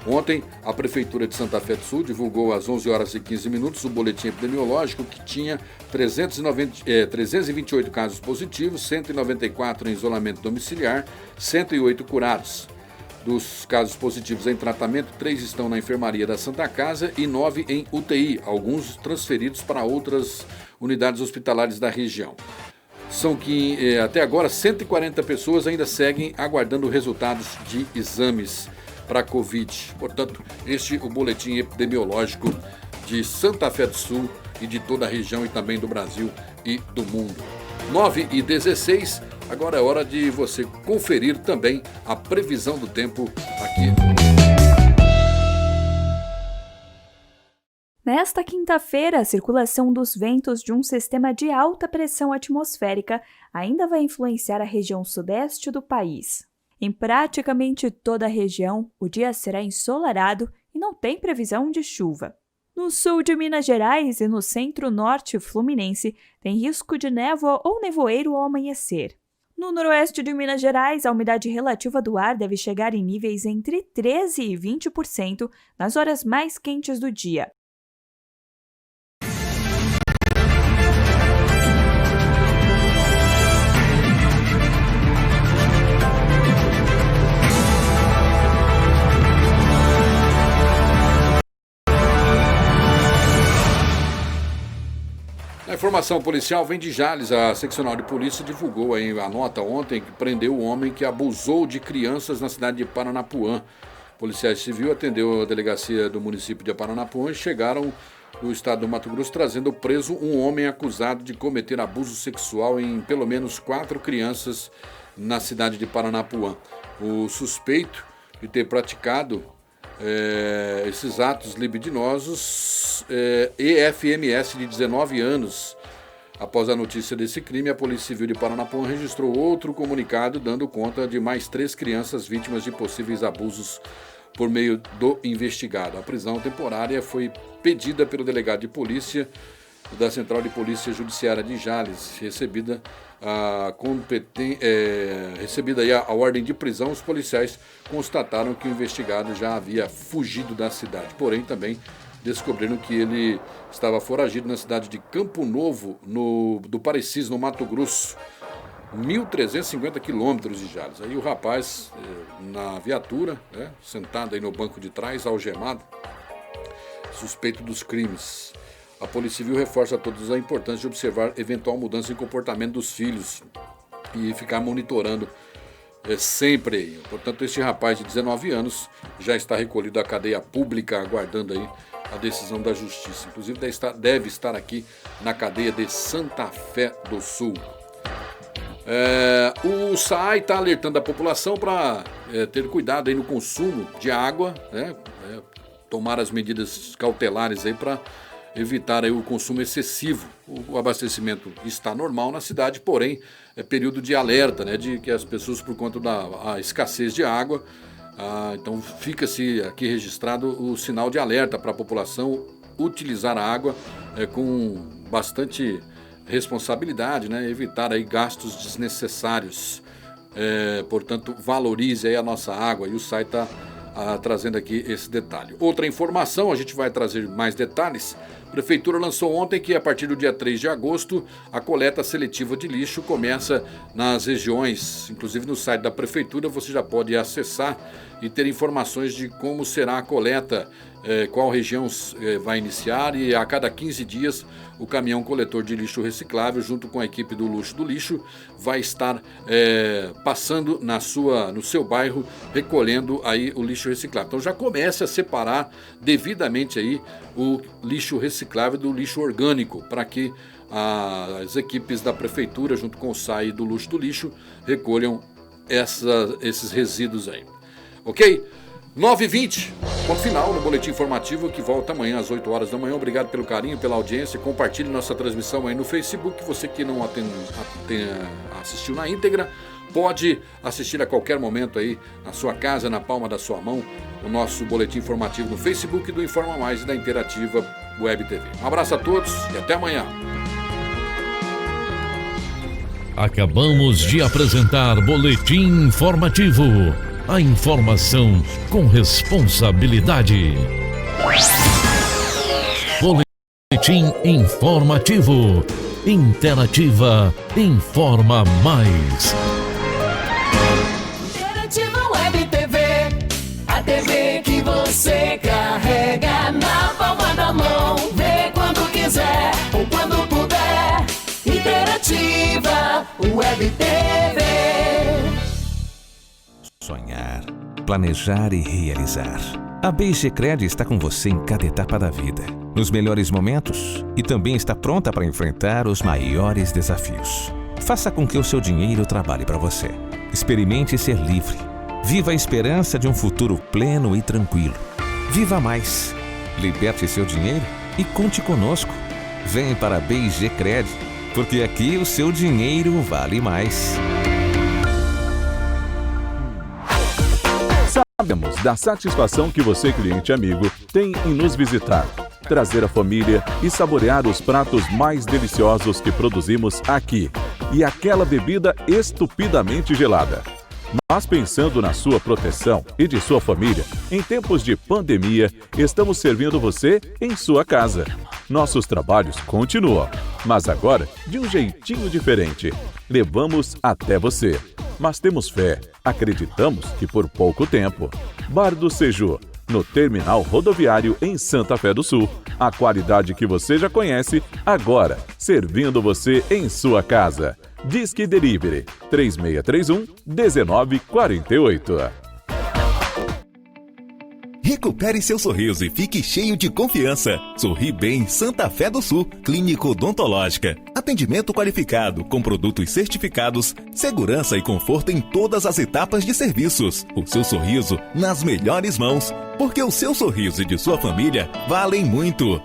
[SPEAKER 10] Ontem, a Prefeitura de Santa Fé do Sul divulgou às 11 horas e 15 minutos o boletim epidemiológico que tinha 328 casos positivos, 194 em isolamento domiciliar, 108 curados. Dos casos positivos em tratamento, 3 estão na enfermaria da Santa Casa e 9 em UTI, alguns transferidos para outras unidades hospitalares da região. São que até agora 140 pessoas ainda seguem aguardando resultados de exames para a Covid. Portanto, este é o boletim epidemiológico de Santa Fé do Sul e de toda a região e também do Brasil e do mundo. 9h16, agora é hora de você conferir também a previsão do tempo aqui.
[SPEAKER 13] Nesta quinta-feira, a circulação dos ventos de um sistema de alta pressão atmosférica ainda vai influenciar a região sudeste do país. Em praticamente toda a região, o dia será ensolarado e não tem previsão de chuva. No sul de Minas Gerais e no centro-norte fluminense, tem risco de névoa ou nevoeiro ao amanhecer. No noroeste de Minas Gerais, a umidade relativa do ar deve chegar em níveis entre 13% e 20% nas horas mais quentes do dia.
[SPEAKER 10] A informação policial vem de Jales. A seccional de polícia divulgou aí a nota ontem que prendeu o homem que abusou de crianças na cidade de Paranapuã. Policiais civis atendeu a delegacia do município de Paranapuã e chegaram do estado do Mato Grosso trazendo preso um homem acusado de cometer abuso sexual em pelo menos 4 crianças na cidade de Paranapuã. O suspeito de ter praticado esses atos libidinosos EFMS de 19 anos. Após a notícia desse crime, a Polícia Civil de Paranapuã registrou outro comunicado dando conta de mais 3 crianças vítimas de possíveis abusos por meio do investigado. A prisão temporária foi pedida pelo delegado de polícia da Central de Polícia Judiciária de Jales. Recebida aí a ordem de prisão, os policiais constataram que o investigado já havia fugido da cidade. Porém, também descobriram que ele estava foragido na cidade de Campo Novo, do Parecis, no Mato Grosso, 1.350 quilômetros de Jales. Aí o rapaz, na viatura, sentado aí no banco de trás, algemado, suspeito dos crimes. A Polícia Civil reforça a todos a importância de observar eventual mudança em comportamento dos filhos e ficar monitorando sempre. Portanto, este rapaz de 19 anos já está recolhido à cadeia pública, aguardando aí a decisão da Justiça. Inclusive, deve estar aqui na cadeia de Santa Fé do Sul. O SAAI está alertando a população para ter cuidado aí no consumo de água, tomar as medidas cautelares aí para evitar aí o consumo excessivo. O abastecimento está normal na cidade, porém é período de alerta, de que as pessoas, por conta da escassez de água, então fica-se aqui registrado o sinal de alerta para a população utilizar a água com bastante responsabilidade, evitar aí gastos desnecessários. Portanto, valorize aí a nossa água, e o SAAI está trazendo aqui esse detalhe. Outra informação, a gente vai trazer mais detalhes. A Prefeitura lançou ontem que a partir do dia 3 de agosto a coleta seletiva de lixo começa nas regiões. Inclusive no site da Prefeitura você já pode acessar e ter informações de como será a coleta, qual região vai iniciar, e a cada 15 dias o caminhão coletor de lixo reciclável, junto com a equipe do Luxo do Lixo, vai estar passando no seu bairro, recolhendo aí o lixo reciclável. Então já comece a separar devidamente aí o lixo reciclável do lixo orgânico, para que as equipes da Prefeitura, junto com o SAAI do Luxo do Lixo, recolham esses resíduos aí. Ok? 9h20, ponto final no Boletim Informativo, que volta amanhã às 8 horas da manhã. Obrigado pelo carinho, pela audiência. Compartilhe nossa transmissão aí no Facebook. Você que não assistiu na íntegra, pode assistir a qualquer momento aí na sua casa, na palma da sua mão, o nosso Boletim Informativo no Facebook do Informa Mais e da Interativa Web TV. Um abraço a todos e até amanhã.
[SPEAKER 1] Acabamos de apresentar Boletim Informativo. A informação com responsabilidade. Boletim Informativo. Interativa Informa Mais.
[SPEAKER 5] Interativa Web TV. A TV que você carrega na palma da mão. Vê quando quiser ou quando puder. Interativa Web TV.
[SPEAKER 3] Sonhar, planejar e realizar. A BGCred está com você em cada etapa da vida, nos melhores momentos e também está pronta para enfrentar os maiores desafios. Faça com que o seu dinheiro trabalhe para você. Experimente ser livre. Viva a esperança de um futuro pleno e tranquilo. Viva mais. Liberte seu dinheiro e conte conosco. Vem para a BGCred, porque aqui o seu dinheiro vale mais.
[SPEAKER 4] Sabemos da satisfação que você, cliente amigo, tem em nos visitar, trazer a família e saborear os pratos mais deliciosos que produzimos aqui e aquela bebida estupidamente gelada. Mas pensando na sua proteção e de sua família, em tempos de pandemia, estamos servindo você em sua casa. Nossos trabalhos continuam, mas agora de um jeitinho diferente. Levamos até você. Mas temos fé, acreditamos que por pouco tempo. Bar do Seju, no Terminal Rodoviário em Santa Fé do Sul. A qualidade que você já conhece, agora servindo você em sua casa. Disque Delivery 3631-1948.
[SPEAKER 2] Recupere seu sorriso e fique cheio de confiança. Sorri Bem Santa Fé do Sul, Clínica Odontológica. Atendimento qualificado, com produtos certificados, segurança e conforto em todas as etapas de serviços. O seu sorriso nas melhores mãos, porque o seu sorriso e de sua família valem muito.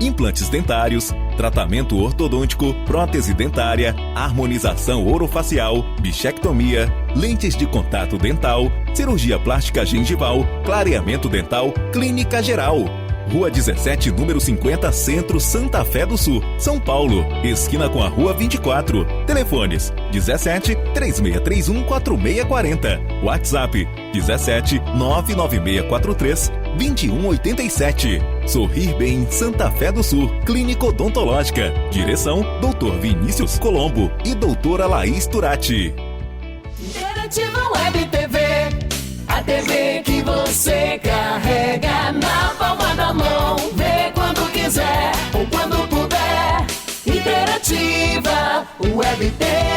[SPEAKER 2] Implantes dentários, tratamento ortodôntico, prótese dentária, harmonização orofacial, bichectomia, lentes de contato dental, cirurgia plástica gengival, clareamento dental, clínica geral. Rua 17, número 50, Centro, Santa Fé do Sul, São Paulo, esquina com a Rua 24. Telefones 17 3631 4640. WhatsApp 17 99643 2187. Sorrir Bem Santa Fé do Sul, Clínica Odontológica. Direção Dr. Vinícius Colombo e doutora Laís Turati.
[SPEAKER 5] Interativa Web TV. A TV que você carrega na palma da mão. Vê quando quiser ou quando puder. Interativa Web TV.